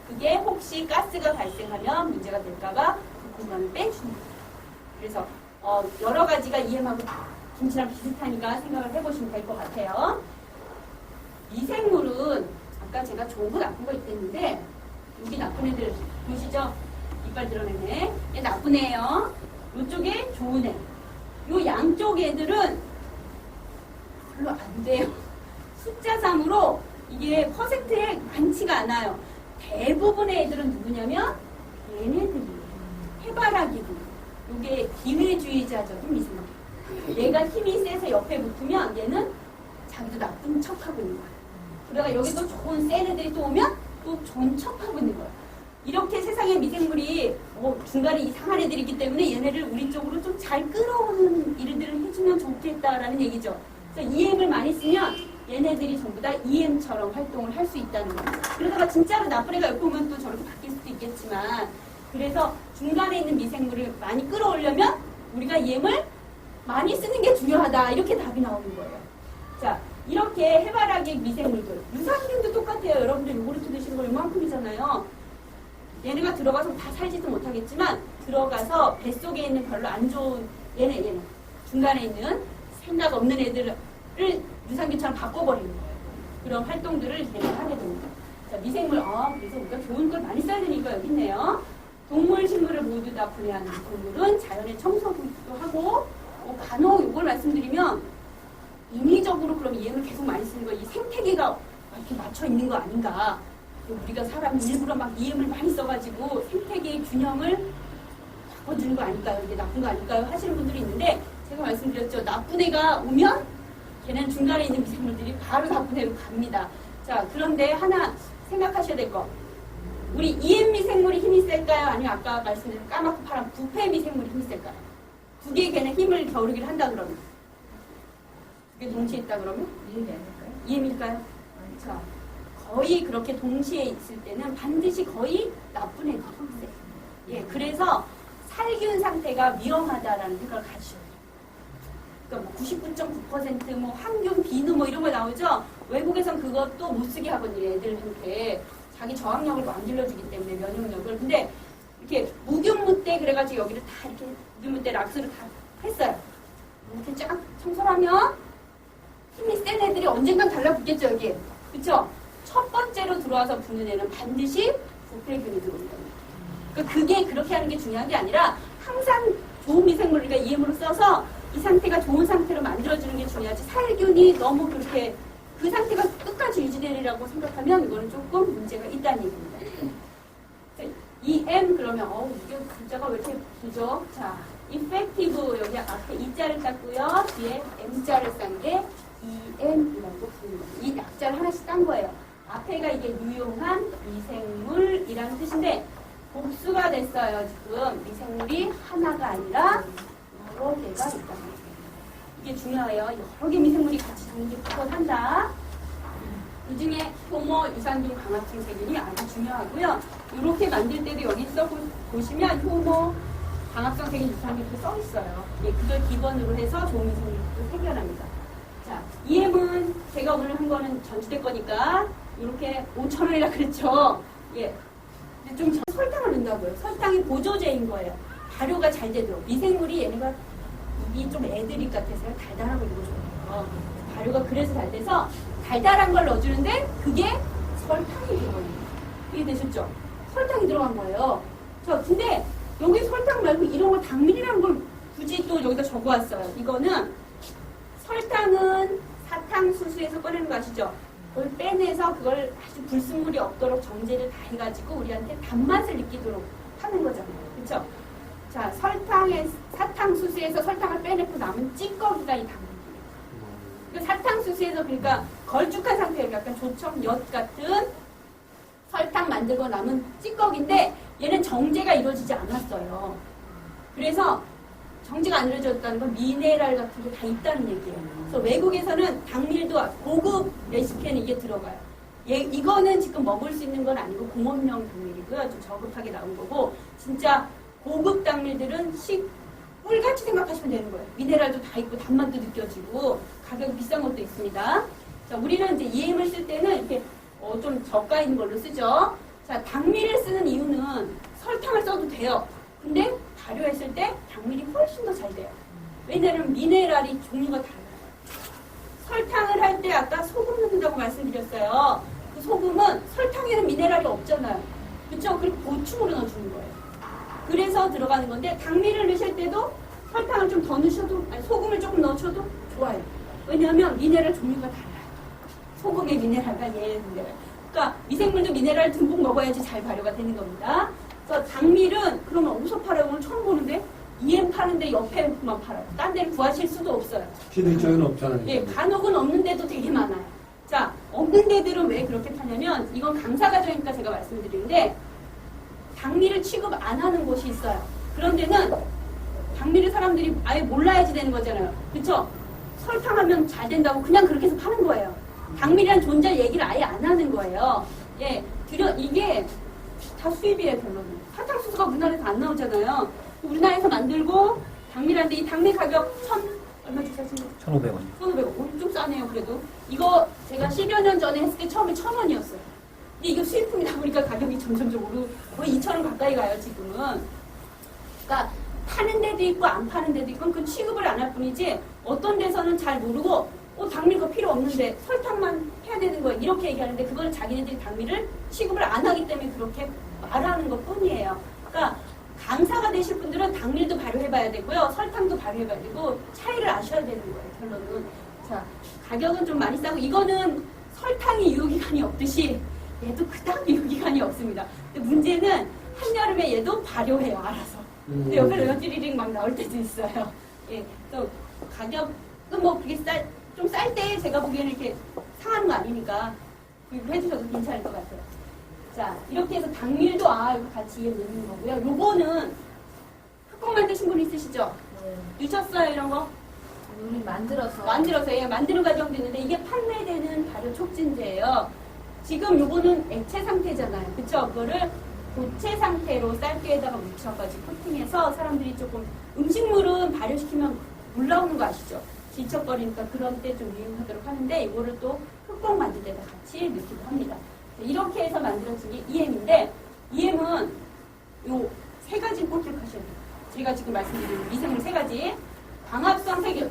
그게 혹시 가스가 발생하면 문제가 될까봐 그 공간을 빼주는 거예요. 그래서 여러 가지가 EM하고 김치랑 비슷하니까 생각을 해보시면 될 것 같아요. 미생물은 아까 제가 좋은 거 나쁜 거 있댔는데 여기 나쁜 애들 보시죠? 이빨 드러내네. 얘 나쁜 애예요. 이쪽에 좋은 애. 요 양쪽 애들은 별로 안 돼요. 숫자 3으로 이게 퍼센트에 많지가 않아요. 대부분의 애들은 누구냐면 얘네들이에요. 해바라기들. 요게 기회주의자적인 미생물. 얘가 힘이 세서 옆에 붙으면 얘는 자기도 나쁜 척하고 있는 거야. 그러다가 여기 또 좋은 센 애들이 또 오면 또 좋은 척하고 있는 거야. 이렇게 세상에 미생물이 중간에 이상한 애들이 있기 때문에 얘네를 우리 쪽으로 좀 잘 끌어오는 일들을 해주면 좋겠다라는 얘기죠. 그래서 EM을 많이 쓰면 얘네들이 전부 다 EM처럼 활동을 할 수 있다는 거예요. 그러다가 진짜로 나쁜 애가 옆에 오면 또 저렇게 바뀔 수도 있겠지만 그래서 중간에 있는 미생물을 많이 끌어오려면 우리가 EM을 많이 쓰는 게 중요하다. 이렇게 답이 나오는 거예요. 자, 이렇게 해바라기 미생물들. 유산균도 똑같아요. 여러분들 요구르트 드시는 거 이만큼이잖아요. 얘네가 들어가서 다 살지도 못하겠지만 들어가서 뱃속에 있는 별로 안 좋은 얘네 중간에 있는 생각 없는 애들 유산균처럼 바꿔버리는 거예요. 그런 활동들을 계속 하게 됩니다. 자, 미생물, 그래서 우리가 좋은 걸 많이 써야 되니까 여기 있네요. 동물, 식물을 모두 다 분해하는 동물은 자연의 청소기도 하고, 간혹 이걸 말씀드리면, 인위적으로 그럼 EM을 계속 많이 쓰는 거, 이 생태계가 이렇게 맞춰 있는 거 아닌가. 우리가 사람 일부러 막 EM을 많이 써가지고 생태계의 균형을 바꿔주는 거 아닐까요? 이게 나쁜 거 아닐까요? 하시는 분들이 있는데, 제가 말씀드렸죠. 나쁜 애가 오면, 걔는 중간에 있는 미생물들이 바로 나쁜 애로 갑니다. 자, 그런데 하나 생각하셔야 될 거. 우리 EM 미생물이 힘이 셀까요? 아니면 아까 말씀드린 까맣고 파란 부패 미생물이 힘이 셀까요? 두 개의 걔는 힘을 겨루기를 한다 그러면. 두 개 동시에 있다 그러면? EM이 아닐까요? EM일까요? 자, 거의 그렇게 동시에 있을 때는 반드시 거의 나쁜 애들이 힘이 세요. 예, 그래서 살균 상태가 위험하다라는 생각을 가지셔야 돼요. 그러니까 뭐 99.9% 뭐 항균, 비누 뭐 이런 거 나오죠? 외국에선 그것도 못 쓰게 하거든요, 애들한테. 자기 저항력을 만들어주기 때문에 면역력을. 근데 이렇게 무균무때 그래가지고 여기를 다 이렇게 무균무때 락스를 다 했어요. 이렇게 쫙 청소를 하면 힘이 센 애들이 언젠간 달라붙겠죠, 여기. 그쵸? 첫 번째로 들어와서 붙는 애는 반드시 부패균이 들어옵니다. 그러니까 그게 그렇게 하는 게 중요한 게 아니라 항상 좋은 미생물을 우리가 EM으로 써서 이 상태가 좋은 상태로 만들어주는 게 중요하지, 살균이 너무 그렇게 그 상태가 끝까지 유지되리라고 생각하면 이거는 조금 문제가 있다는 얘기입니다. EM 그러면 이게 글자가 왜 이렇게 기죠? 자, effective 여기 앞에 E자를 땄고요. 뒤에 M자를 싼 게 EM이라고 부릅니다. 이 약자를 하나씩 딴 거예요. 앞에가 이게 유용한 미생물이라는 뜻인데 복수가 됐어요. 지금 미생물이 하나가 아니라 여러 개가 있다는 거예요. 이게 중요해요. 여러 개 미생물이 같이 존재한다. 그 중에 효모, 유산균, 강합성 세균이 아주 중요하고요. 이렇게 만들 때도 여기 보시면 효모, 강합성 세균, 유산균 이렇게 써 있어요. 예, 그걸 기본으로 해서 좋은 미생물을 해결합니다. 자, EM은 제가 오늘 한 거는 전주대 거니까 이렇게 5,000원이라 그랬죠. 예, 좀 설탕을 넣는다고요. 설탕이 보조제인 거예요. 발효가 잘 되도록. 미생물이 얘네가 입이 좀 애드립 같아서요. 달달한 걸 넣어줘요. 발효가 그래서 잘 돼서 달달한 걸 넣어주는데 그게 설탕이 들어가는 거예요. 이해되셨죠? 설탕이 들어간 거예요. 자, 근데 여기 설탕 말고 이런 걸 당밀이라는 걸 굳이 또 여기다 적어왔어요. 이거는 설탕은 사탕수수에서 꺼내는 거 아시죠? 그걸 빼내서 그걸 아주 불순물이 없도록 정제를 다 해가지고 우리한테 단맛을 느끼도록 하는 거잖아요. 그렇죠? 자, 사탕수수에서 설탕을 빼내고 남은 찌꺼기가 이 당밀이에요. 그 사탕수수에서 그러니까 걸쭉한 상태예요. 약간 조청, 엿 같은 설탕 만들고 남은 찌꺼기인데 얘는 정제가 이루어지지 않았어요. 그래서 정제가 안 이루어졌다는 건 미네랄 같은 게 다 있다는 얘기예요. 그래서 외국에서는 당밀도 고급 레시피에는 이게 들어가요. 이거는 지금 먹을 수 있는 건 아니고 공업용 당밀이고요. 좀 저급하게 나온 거고 진짜 고급 당밀들은 꿀같이 생각하시면 되는 거예요. 미네랄도 다 있고 단맛도 느껴지고 가격이 비싼 것도 있습니다. 자, 우리는 이제 EM을 쓸 때는 이렇게 좀 저가 있는 걸로 쓰죠. 자, 당밀을 쓰는 이유는 설탕을 써도 돼요. 근데 발효했을 때 당밀이 훨씬 더 잘 돼요. 왜냐하면 미네랄이 종류가 달라요. 설탕을 할 때 아까 소금 넣는다고 말씀드렸어요. 그 소금은 설탕에는 미네랄이 없잖아요. 그렇죠? 그리고 보충으로 넣어주는 거예요. 그래서 들어가는 건데 당밀을 넣으실 때도 설탕을 좀 더 넣으셔도 아니 소금을 조금 넣으셔도 좋아요. 왜냐하면 미네랄 종류가 달라요. 소금의 미네랄과 얘의 미네랄. 그러니까 미생물도 미네랄 듬뿍 먹어야지 잘 발효가 되는 겁니다. 그래서 당밀은 그러면 어디서 팔아요? 오늘 처음 보는데 EM 파는데 옆에만 팔아요. 딴 데는 구하실 수도 없어요. 시대 쪽에는 없잖아요. 예, 간혹은 없는 데도 되게 많아요. 자, 없는 데들은 왜 그렇게 파냐면 이건 강사과정이니까 제가 말씀드리는데 당밀을 취급 안 하는 곳이 있어요. 그런 데는 당밀을 사람들이 아예 몰라야지 되는 거잖아요. 그렇죠? 설탕하면 잘 된다고 그냥 그렇게 해서 파는 거예요. 당밀이라는 존재 얘기를 아예 안 하는 거예요. 예, 이게 다 수입이에요, 결론은. 사탕수수가 우리나라에서 안 나오잖아요. 우리나라에서 만들고 당밀한데 이 당밀 가격 얼마 주세요? 1,500원. 1,500원. 좀 싸네요, 그래도. 이거 제가 10여 년 전에 했을 때 처음에 1,000원이었어요. 근데 이거 수입품이다 보니까 가격이 점점점 오르고 거의 2,000원 가까이 가요, 지금은. 그러니까 파는 데도 있고 안 파는 데도 있고 그 취급을 안 할 뿐이지 어떤 데서는 잘 모르고 당밀 거 필요 없는데 설탕만 해야 되는 거예요. 이렇게 얘기하는데 그걸 자기네들이 당밀을 취급을 안 하기 때문에 그렇게 말하는 것 뿐이에요. 그러니까 강사가 되실 분들은 당밀도 발효해봐야 되고요. 설탕도 발효해봐야 되고 차이를 아셔야 되는 거예요. 결론은. 자, 가격은 좀 많이 싸고 이거는 설탕이 유효기간이 없듯이 얘도 그닥 유효기간이 없습니다. 근데 문제는 한여름에 얘도 발효해요. 알아서. 근데 옆에 여지리링 막 나올 때도 있어요. 예, 또 가격은 뭐 그게 좀 쌀 때 제가 보기에는 이렇게 상하는 거 아니니까 구입을 해주셔도 괜찮을 것 같아요. 자, 이렇게 해서 당밀도 이거 같이 이해 넣는 거고요. 요거는 흑공 만드신 분 있으시죠? 네. 유쳤어요 이런 거? 우리 만들어서 예, 만드는 과정도 있는데 이게 판매되는 발효 촉진제예요. 지금 요거는 액체 상태잖아요. 그쵸? 그거를 고체 상태로 쌀기에다가 묻혀가지고 코팅해서 사람들이 조금 음식물은 발효시키면 물 나오는 거 아시죠? 질척거리니까 그런 때 좀 유용하도록 하는데 이거를 또 흑공 만들 때다 같이 넣기도 합니다. 이렇게 해서 만들어진 게 EM인데 EM은 요 세 가지 꼭 기억하셔야 돼요. 제가 지금 말씀드린 미생물 세 가지. 광합성 세균.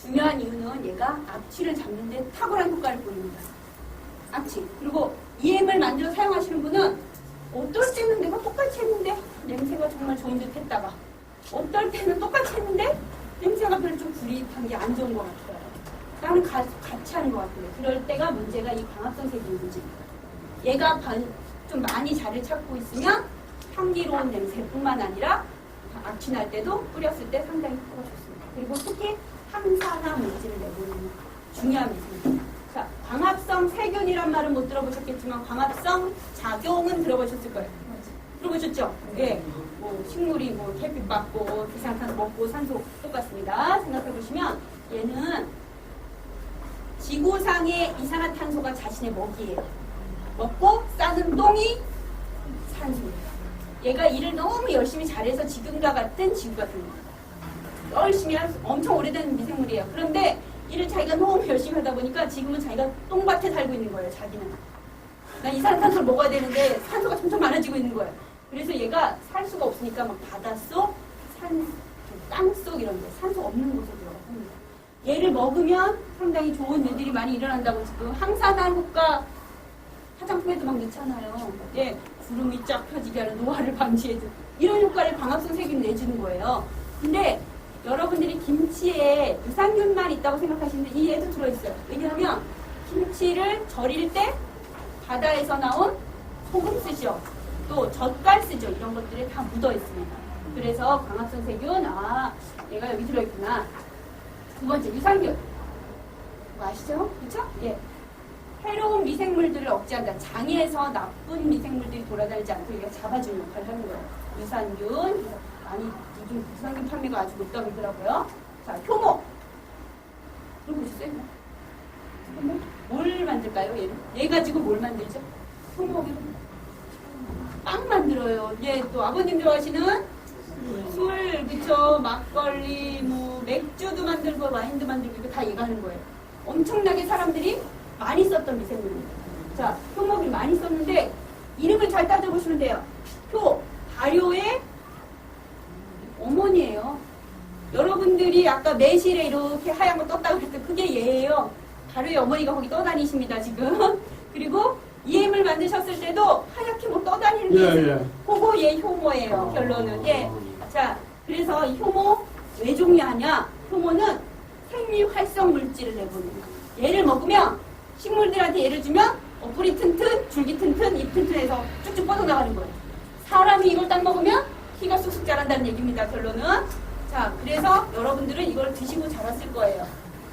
중요한 이유는 얘가 악취를 잡는데 탁월한 효과를 보입니다. 악취. 그리고 EM을 만들어 사용하시는 분은 어떨 때는 내가 똑같이 했는데 냄새가 정말 좋은 듯 했다가 어떨 때는 똑같이 했는데 냄새가 별로 좀 구릿한 게 안 좋은 것 같아요. 나는 같이 하는 것 같아요. 그럴 때가 문제가 이 광합성 세균 문제입니다. 얘가 좀 많이 자리를 찾고 있으면 향기로운 냄새뿐만 아니라 악취 날 때도 뿌렸을 때 상당히 효과가 좋습니다. 그리고 특히 항산화 물질을 내보내는 중요한 미생물입니다. 자, 광합성 세균이란 말은 못 들어보셨겠지만 광합성 작용은 들어보셨을 거예요. 들어보셨죠? 예. 뭐 식물이 뭐 햇빛 받고 이산화탄소 먹고 산소 똑같습니다. 생각해 보시면 얘는 지구상의 이산화탄소가 자신의 먹이에요. 먹고 싸는 똥이 산소예요. 얘가 일을 너무 열심히 잘해서 지금과 같은 지구가 됩니다. 열심히 엄청 오래된 미생물이에요. 그런데 일을 자기가 너무 열심히 하다 보니까 지금은 자기가 똥밭에 살고 있는 거예요. 자기는. 난 이산화탄소를 먹어야 되는데 산소가 점점 많아지고 있는 거예요. 그래서 얘가 살 수가 없으니까 막 바닷속, 땅속 이런 데 산소 없는 곳에 들어갑니다. 얘를 먹으면 상당히 좋은 일들이 많이 일어난다고 지금 항산화 효과 화장품에도 막 넣잖아요. 예, 구름이 쫙 펴지게 하는 노화를 방지해줘. 이런 효과를 광합성 세균이 내주는 거예요. 근데 여러분들이 김치에 유산균만 있다고 생각하시는데 이 얘도 들어있어요. 왜냐하면 김치를 절일 때 바다에서 나온 소금 쓰죠. 또 젓갈 쓰죠. 이런 것들이 다 묻어 있습니다. 그래서 광합성 세균, 얘가 여기 들어있구나. 두 번째, 유산균. 뭐 아시죠? 그쵸? 예. 해로운 미생물들을 억제한다. 장에서 나쁜 미생물들이 돌아다니지 않고 얘가 잡아주는 역할을 하는 거예요. 유산균. 많이 요즘 유산균 판매가 아주 높다고 그러더라고요. 자, 효모. 들어보셨어요? 효모? 뭘 만들까요? 얘는? 얘 가지고 뭘 만들죠? 효모. 빵 만들어요. 예, 또 아버님 좋아하시는 술, 그쵸? 막걸리, 뭐 맥주도 만들고 와인도 만들고 이거 다 얘가 하는 거예요. 엄청나게 사람들이 많이 썼던 미생물입니다. 자, 효모를 많이 썼는데 이름을 잘 따져보시면 돼요. 발효의 어머니예요. 여러분들이 아까 매실에 이렇게 하얀 거 떴다고 그랬더니 그게 얘예요. 발효의 어머니가 거기 떠다니십니다, 지금. 그리고 EM을 만드셨을 때도 하얗게 뭐 떠다니는 게 그거 얘 효모예요. 결론은. 예. 자, 그래서 이 효모 왜 종류하냐? 효모는 생리활성 물질을 내보내요. 얘를 먹으면 식물들한테 얘를 주면 뿌리 튼튼, 줄기 튼튼, 잎 튼튼해서 쭉쭉 뻗어나가는 거예요. 사람이 이걸 딱 먹으면 키가 쑥쑥 자란다는 얘기입니다. 결론은. 자, 그래서 여러분들은 이걸 드시고 자랐을 거예요.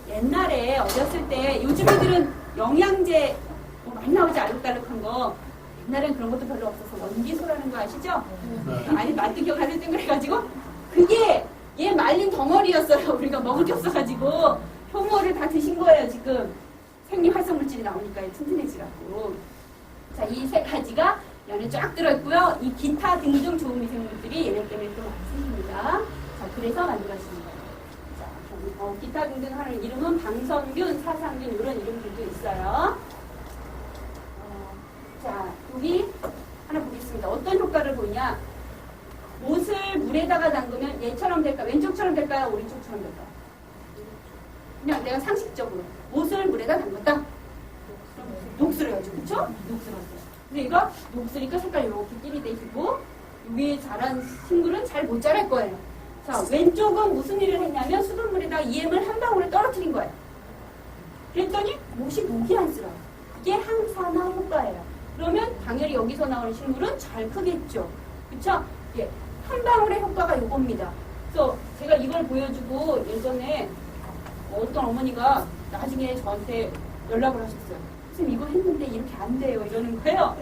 옛날에 어렸을 때 요즘 애들은 영양제 뭐 많이 나오지 알록달록한 거. 옛날엔 그런 것도 별로 없어서 원기소라는 거 아시죠? 아니 맛도 기억하실 땐 그래가지고 그게 얘 말린 덩어리였어요. 우리가 먹을 게 없어가지고 효모를 다 드신 거예요. 지금 생리활성물질이 나오니까 튼튼해지라고. 자, 이 세 가지가 이 안에 쫙 들어있고요. 이 기타 등등 좋은 미생물들이 얘네 때문에 또 많이 생깁니다. 자, 그래서 만들어지는 거예요. 자, 기타 등등 하는 이름은 방선균, 사상균 이런 이름들도 있어요. 자, 여기 하나 보겠습니다. 어떤 효과를 보이냐? 못을 물에다가 담그면 얘처럼 될까? 왼쪽처럼 될까요? 오른쪽처럼 될까요? 그냥 내가 상식적으로 못을 물에다 담갔다. 녹슬 해야죠. 그쵸? 녹슬었어요. 근데 이거 녹슬니까 색깔이 이렇게 띠리 돼 있고 위에 자란 식물은 잘 못 자랄 거예요. 자, 왼쪽은 무슨 일을 했냐면 수돗물에다가 EM을 한 방울에 떨어뜨린 거예요. 그랬더니 못이 목이 안 쓸어요. 이게 항산화 효과예요. 그러면 당연히 여기서 나오는 식물은 잘 크겠죠. 그쵸? 예, 한 방울의 효과가 요겁니다. 그래서 제가 이걸 보여주고 예전에 어떤 어머니가 나중에 저한테 연락을 하셨어요. 선생님 이거 했는데 이렇게 안 돼요. 이러는 거예요.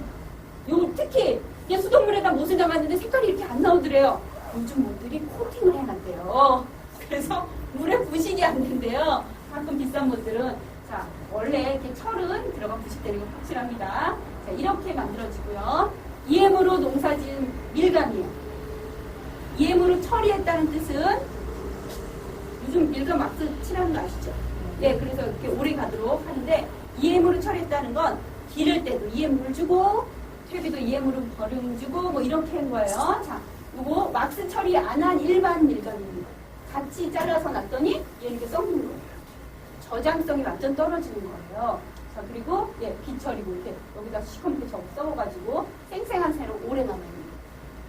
요 특히 그냥 수돗물에다 못을 담았는데 색깔이 이렇게 안 나오더래요. 요즘 못들이 코팅을 해놨대요. 그래서 물에 부식이 안 된대요. 가끔 비싼 못들은. 자, 원래 이렇게 철은 들어가 부식되는 거 확실합니다. 자, 이렇게 만들어지고요. EM으로 농사진 밀감이에요. EM으로 처리했다는 뜻은 요즘 밀감 막스 칠하는 거 아시죠? 네, 그래서 이렇게 오래 가도록 하는데 EM으로 처리했다는 건 기를 때도 EM 물 주고 퇴비도 EM으로 버름 주고 뭐 이렇게 한 거예요. 자, 요거 막스 처리 안 한 일반 밀감입니다. 같이 잘라서 놨더니 얘 이렇게 썩는 거예요. 저장성이 완전 떨어지는 거예요. 자, 그리고 예, 비철이고 이렇게 여기다 시커멓게 썩어가지고 생생한 새로 오래 남아있는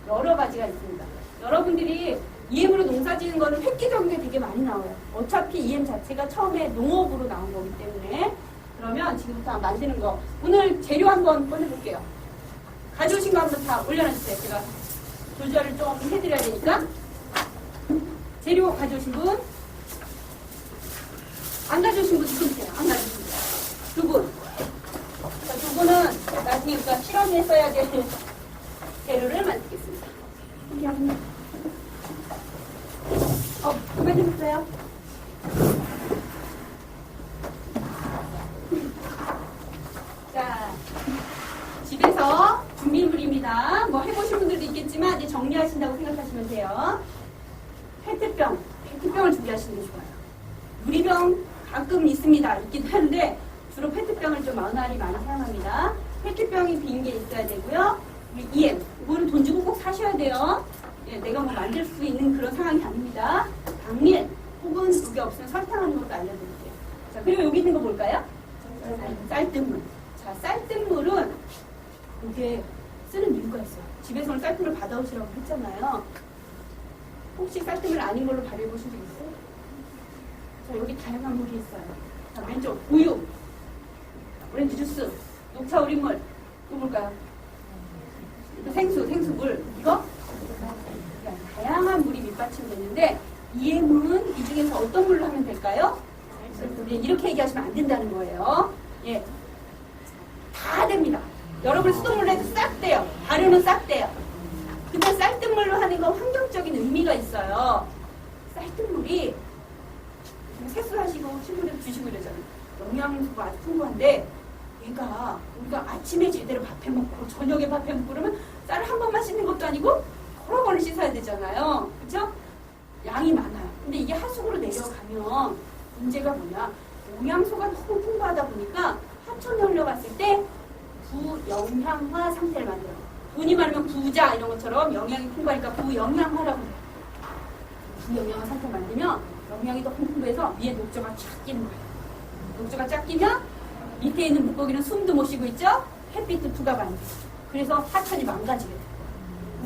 여러 가지가 있습니다. 여러분들이 EM으로 농사 지는 거는 획기적인 게 되게 많이 나와요. 어차피 EM 자체가 처음에 농업으로 나온 거기 때문에. 그러면 지금부터 만드는 거 오늘 재료 한번 꺼내볼게요. 가져오신 거 한번 다 올려놔주세요. 제가 조절을 좀 해드려야 되니까. 재료 가져오신 분, 안 가져오신 분 누구세요? 안 가져오신 분. 두 분. 자, 두 분은 나중에 우리가 실험에 써야 될 재료를 만들겠습니다. 여기 한번. 그만 좀 있어요. 자, 집에서 준비물입니다. 뭐 해보신 분들도 있겠지만 이제 정리하신다고 생각하시면 돼요. 페트병을 준비하시는 게 좋아요. 유리병 가끔 있습니다. 있기도 한데 주로 페트병을 좀 마흔알이 많이 사용합니다. 페트병이 빈 게 있어야 되고요. EM, 이거는 돈 주고 꼭 사셔야 돼요. 예, 내가 뭐 만들 수 있는 그런 상황이 아닙니다. 당밀 혹은 그게 없으면 설탕하는 것도 알려드릴게요. 자, 그리고 여기 있는 거 뭘까요? 쌀뜨물. 자, 쌀뜨물은 이게 쓰는 이유가 있어요. 집에서는 쌀뜨물 받아오시라고 했잖아요. 혹시 쌀뜨물 아닌 걸로 발효해보신 적 있어요? 자, 여기 다양한 물이 있어요. 자, 왼쪽 우유, 오렌지 주스, 녹차 우린물, 이거 뭘까요? 이거 생수물. 이거? 다양한 물이 밑받침되는데 EM은 이 중에서 어떤 물로 하면 될까요? 예, 이렇게 얘기하시면 안 된다는 거예요. 예, 다 됩니다. 여러분 수돗물로 해도 싹 돼요. 발효는 싹 돼요. 근데 쌀뜨물로 하는 건 환경적인 의미가 있어요. 쌀뜨물이 세수하시고 친구들 주시고 이러잖아요. 영양소가 아주 풍부한데 얘가 우리가 아침에 제대로 밥해 먹고 저녁에 밥해 먹고 그러면 쌀을 한 번만 씻는 것도 아니고 여러 번을 씻어야 되잖아요. 그렇죠? 양이 많아요. 근데 이게 하수구로 내려가면 문제가 뭐냐? 영양소가 너무 풍부하다 보니까 하천에 흘러갔을 때 부영양화 상태를 만들어요. 돈이 많으면 부자 이런 것처럼 영양이 풍부하니까 부영양화라고 해요. 부영양화 상태를 만들면 영양이 더 풍부해서 위에 녹조가 쫙 끼는 거예요. 녹조가 쫙 끼면 밑에 있는 물고기는 숨도 못 쉬고 있죠? 햇빛도 투과가 안 돼요. 그래서 하천이 망가지게 돼요.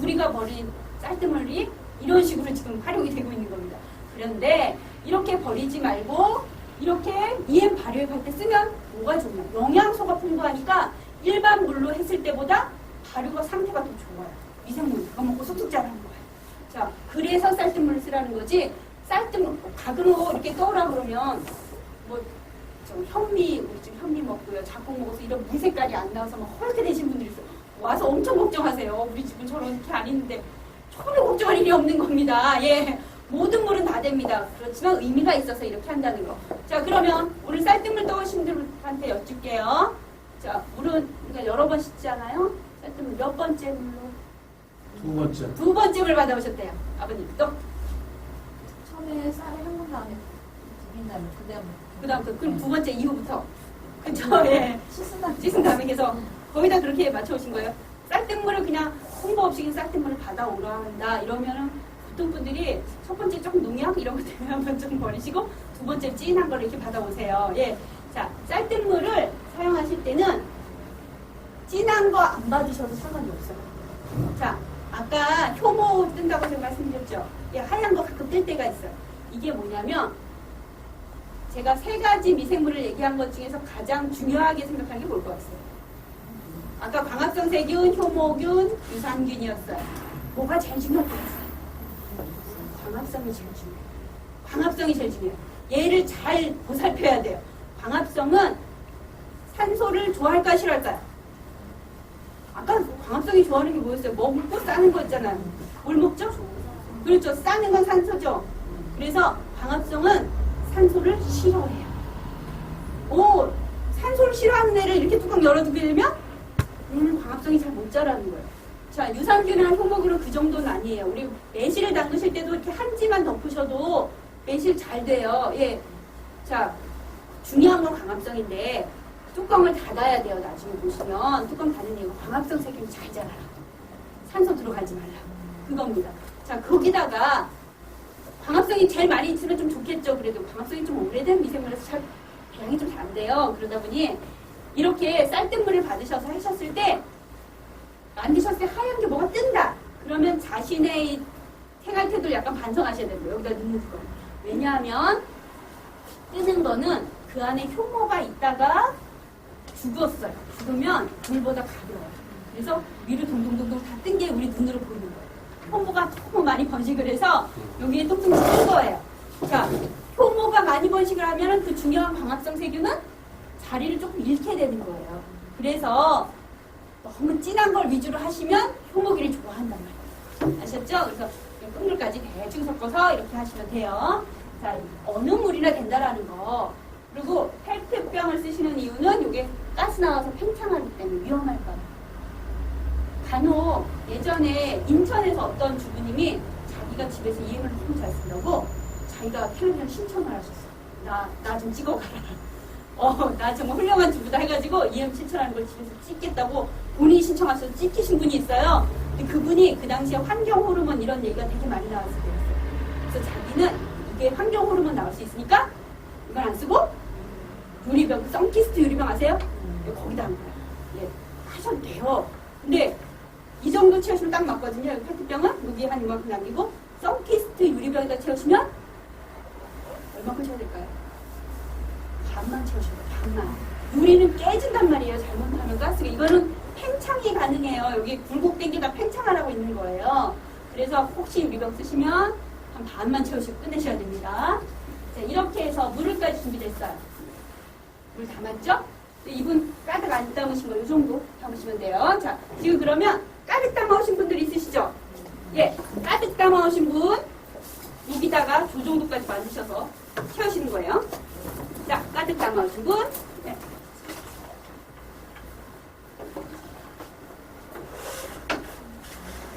우리가 버린 쌀뜨물이 이런 식으로 지금 활용이 되고 있는 겁니다. 그런데 이렇게 버리지 말고 이렇게 EM 발효할 때 쓰면 뭐가 좋냐? 영양소가 풍부하니까 일반 물로 했을 때보다 발효가 상태가 더 좋아요. 미생물 그거 먹고 쑥쑥 자라는 거예요. 자, 그래서 쌀뜨물을 쓰라는 거지. 쌀뜨물 가글로 이렇게 떠오라 그러면 뭐 현미 우리 지금 현미 먹고요. 작곡 먹어서 이런 물 색깔이 안 나와서 막 허옇게 되신 분들이 있어요. 와서 엄청 걱정하세요. 우리 집은 저렇게 아닌데 전혀 걱정할 일이 없는 겁니다. 예, 모든 물은 다 됩니다. 그렇지만 의미가 있어서 이렇게 한다는 거. 자, 그러면 오늘 쌀뜨물 떠오신 분들한테 여쭐게요. 자, 물은 그러니까 여러 번 씻잖아요. 쌀뜨물 몇 번째 물로? 두 번째. 두 번째 물 받아오셨대요. 아버님 또? 처음에 쌀을 헹군 다음에 비빈 다음에 그다음부터 그럼 두 번째 이후부터 그쵸? 예. 씻은 다음에 계속 거기다 그렇게 맞춰오신 거예요. 쌀뜨물을 그냥 홍보 없이 쌀뜨물을 받아오라 한다 이러면은 보통 분들이 첫 번째 조금 농약 이런 것 때문에 한번 좀 버리시고 두 번째 진한 걸 이렇게 받아보세요. 예. 자, 쌀뜨물을 사용하실 때는 진한 거 안 받으셔도 상관이 없어요. 자, 아까 효모 뜬다고 제가 말씀드렸죠. 예, 하얀 거 가끔 뜰 때가 있어요. 이게 뭐냐면 제가 세 가지 미생물을 얘기한 것 중에서 가장 중요하게 생각하는 게 뭘 것 같아요? 아까 광합성 세균, 효모균, 유산균이었어요. 뭐가 제일 중요할 것 같아요? 광합성이 제일 중요해요. 광합성이 제일 중요해요. 얘를 잘 보살펴야 돼요. 광합성은 산소를 좋아할까 싫어할까요? 아까 광합성이 좋아하는 게 뭐였어요? 먹고 싸는 거 있잖아요. 뭘 먹죠? 그렇죠. 싸는 건 산소죠. 그래서 광합성은 산소를 싫어해요. 오, 산소를 싫어하는 애를 이렇게 뚜껑 열어두게 되면 광합성이 잘 못 자라는 거예요. 자, 유산균이나 효모균은 그 정도는 아니에요. 우리 매실을 담그실 때도 이렇게 한지만 덮으셔도 매실 잘 돼요. 예. 자, 중요한 건 광합성인데 뚜껑을 닫아야 돼요. 나중에 보시면 뚜껑 닫는 이유가 광합성 세균이 잘 자라라고. 산소 들어가지 말라고. 그겁니다. 자, 거기다가 광합성이 제일 많이 있으면 좀 좋겠죠. 그래도 광합성이 좀 오래된 미생물에서 잘 배양이 좀 잘 안 돼요. 그러다 보니 이렇게 쌀뜨물을 받으셔서 하셨을 때 만드셨을 때 하얀 게 뭐가 뜬다. 그러면 자신의 생활 태도를 약간 반성하셔야 되고요. 여기다 넣는 거. 왜냐하면 뜨는 거는 그 안에 효모가 있다가 죽었어요. 죽으면 물보다 가벼워요. 그래서 위로 동동동동 다 뜬 게 우리 눈으로 보이는 거예요. 효모가 너무 많이 번식을 해서 여기에 똥똥 뜬 거예요. 자, 효모가 많이 번식을 하면 그 중요한 광합성 세균은 자리를 조금 잃게 되는 거예요. 그래서 너무 진한 걸 위주로 하시면 효모균이 좋아한단 말이에요. 아셨죠? 그래서 끓물까지 대충 섞어서 이렇게 하시면 돼요. 자, 어느 물이나 된다라는 거. 그리고 페트병을 쓰시는 이유는 이게 가스 나와서 팽창하기 때문에 위험할까 봐. 간혹 예전에 인천에서 어떤 주부님이 자기가 집에서 EM을 너무 잘 쓴다고 자기가 텔레비전 신청을 하셨어요. 나 좀 찍어가라. 나 정말 훌륭한 주부다 해가지고 EM 신청하는 걸 집에서 찍겠다고 본인이 신청하셔서 찍히신 분이 있어요. 근데 그분이 그 당시에 환경 호르몬 이런 얘기가 되게 많이 나왔을 때였어요. 그래서 자기는 이게 환경 호르몬 나올 수 있으니까 이걸 안 쓰고 유리병, 선키스트 유리병 아세요? 거기다 한 거예요. 예, 하셔도 돼요. 근데 이 정도 채우시면 딱 맞거든요. 여기 페트병은 여기 한 이만큼 남기고 선키스트 유리병에다 채우시면 얼마큼 채워야 될까요? 반만 채우셔야 돼요. 반만. 유리는 깨진단 말이에요. 잘못하면 가스가. 이거는 팽창이 가능해요. 여기 굴곡된 게 다 팽창하라고 있는 거예요. 그래서 혹시 유리병 쓰시면 한 반만 채우시고 끝내셔야 됩니다. 자, 이렇게 해서 물을까지 준비됐어요. 물 담았죠? 이분 가득 안 담으신 거 이 정도 담으시면 돼요. 자, 지금 그러면 가득 담아오신 분들 있으시죠? 예, 가득 담아오신 분 여기다가 조 정도까지 만드셔서 채우시는 거예요. 자, 가득 담아오신 분. 네.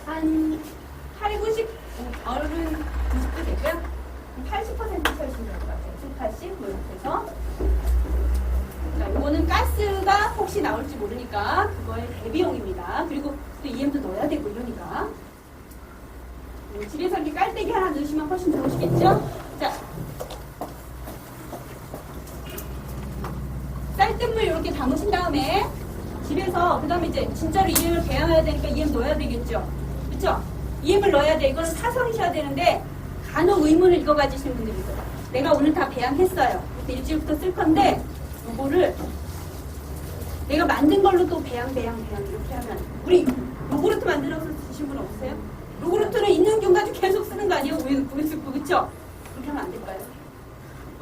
한 8, 90, 어른 90도 되고요. 80% 채우시면 될 것 같아요. 7, 80, 뭐 이렇게 해서. 자, 이거는 가스가 혹시 나올지 모르니까 그거의 대비용입니다. 그리고 또 EM도 넣어야 되고 이러니까. 집에서 이렇게 깔때기 하나 넣으시면 훨씬 좋으시겠죠? 자, 쌀뜨물 이렇게 담으신 다음에 집에서 그 다음에 이제 진짜로 EM을 배양해야 되니까 EM 넣어야 되겠죠? 그렇죠? EM을 넣어야 돼. 이거는 사성이셔야 되는데 간혹 의문을 이거 가지시는 분들이 있어요. 내가 오늘 다 배양했어요. 그래서 일주일부터 쓸 건데 요거를 내가 만든 걸로 또 배양 이렇게 하면 우리 요구르트 만들어서 드신 분 없으세요? 요구르트는 있는 균 가지고 계속 쓰는 거 아니에요? 우유 쓰고 그렇죠? 그렇게 하면 안 될까요?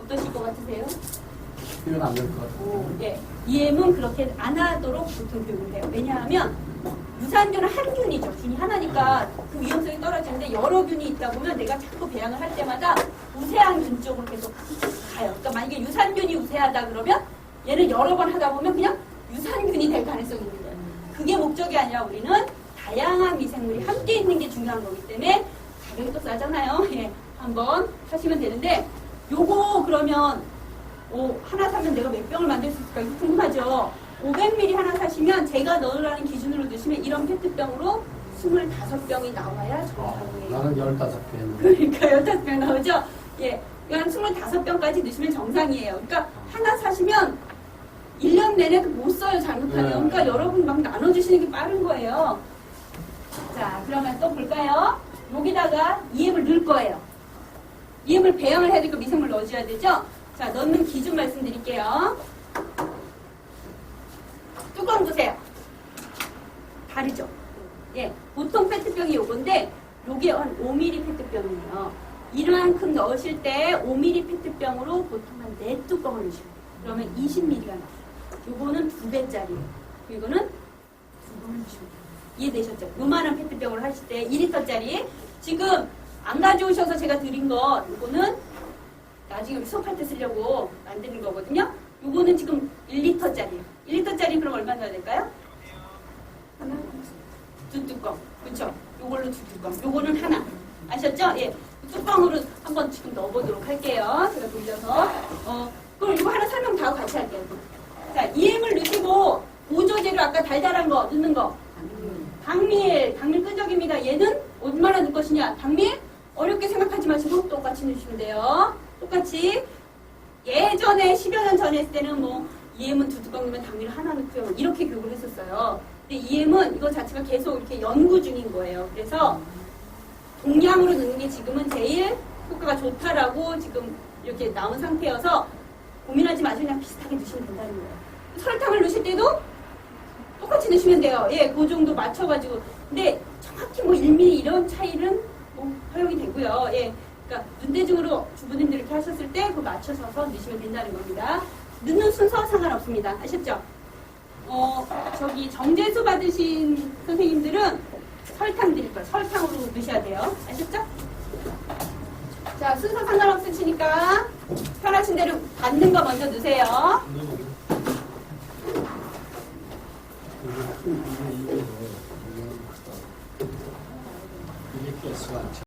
어떠실 것 같으세요? 이건 안 될 것 같아요. 예, EM은 그렇게 안 하도록 보통 교육을 해요. 왜냐하면 유산균은 한 균이죠. 균이 하나니까 그 위험성이 떨어지는데 여러 균이 있다 보면 내가 자꾸 배양을 할 때마다 우세한 균 쪽으로 계속 가요. 그러니까 만약에 유산균이 우세하다 그러면 얘를 여러 번 하다 보면 그냥 유산균이 될 가능성이 있는 거예요. 그게 목적이 아니라 우리는 다양한 미생물이 함께 있는 게 중요한 거기 때문에 가격이 또 싸잖아요. 예, 한번 하시면 되는데 요거 그러면 하나 사면 내가 몇 병을 만들 수 있을까? 이거 궁금하죠? 500ml 하나 사시면 제가 넣으라는 기준으로 넣으시면 이런 페트병으로 25병이 나와야 정상이에요. 나는 15개. 그러니까 15병 나오죠? 예. 한 25병까지 넣으시면 정상이에요. 그러니까 하나 사시면 1년 내내 못 써요, 잘못하면. 그러니까 여러분 막 나눠주시는 게 빠른 거예요. 자, 그러면 또 볼까요? 여기다가 EM을 넣을 거예요. EM을 배양을 해야 되고 미생물 넣어줘야 되죠? 자, 넣는 기준 말씀드릴게요. 뚜껑 보세요. 다르죠? 예, 보통 페트병이 요건데 요게 한 5mm 페트병이에요. 이만큼 넣으실 때 5mm 페트병으로 보통 한 4뚜껑을 넣으시면 돼요. 그러면 20mm가 나와요. 요거는 2배짜리예요. 이거는 2번을 넣으시면 돼요. 이해되셨죠? 요만한 페트병으로 하실 때 2리터짜리 지금 안 가져오셔서 제가 드린 거 요거는 나중에 우리 수업할 때 쓰려고 만드는 거거든요. 요거는 지금 1리터짜리예요. 1리터짜리 그럼 얼마 넣어야 될까요? 하나, 2뚜껑. 그렇죠? 요걸로 2뚜껑. 요거는 하나. 아셨죠? 예. 뚜껑으로 한번 지금 넣어보도록 할게요. 제가 돌려서. 그럼 이거 하나 설명 다 같이 할게요. 자, EM을 넣으시고 보조제로 아까 달달한 거 넣는 거. 당밀 끈적입니다. 얘는 얼마나 넣을 것이냐? 당밀 어렵게 생각하지 마시고 똑같이 넣으시면 돼요. 똑같이 예전에 10여 년 전에 했을 때는 뭐 EM은 2뚜껑 넣으면 당밀을 하나 넣고요. 이렇게 교육을 했었어요. 근데 EM은 이거 자체가 계속 이렇게 연구 중인 거예요. 그래서 동량으로 넣는 게 지금은 제일 효과가 좋다라고 지금 이렇게 나온 상태여서 고민하지 마시고 그냥 비슷하게 넣으시면 된다는 거예요. 설탕을 넣으실 때도 똑같이 넣으시면 돼요. 예, 그 정도 맞춰가지고. 근데 정확히 뭐 1mm 이런 차이는 뭐 허용이 되고요. 예, 그러니까 눈대중으로 주부님들 이렇게 하셨을 때 그 맞춰서 넣으시면 된다는 겁니다. 넣는 순서 상관없습니다. 아셨죠? 저기 정제수 받으신 선생님들은 설탕 드릴 거예요. 설탕으로 넣으셔야 돼요. 아셨죠? 자, 순서 상관없으시니까 편하신 대로 받는 거 먼저 넣으세요. 이게 가스가 안 차.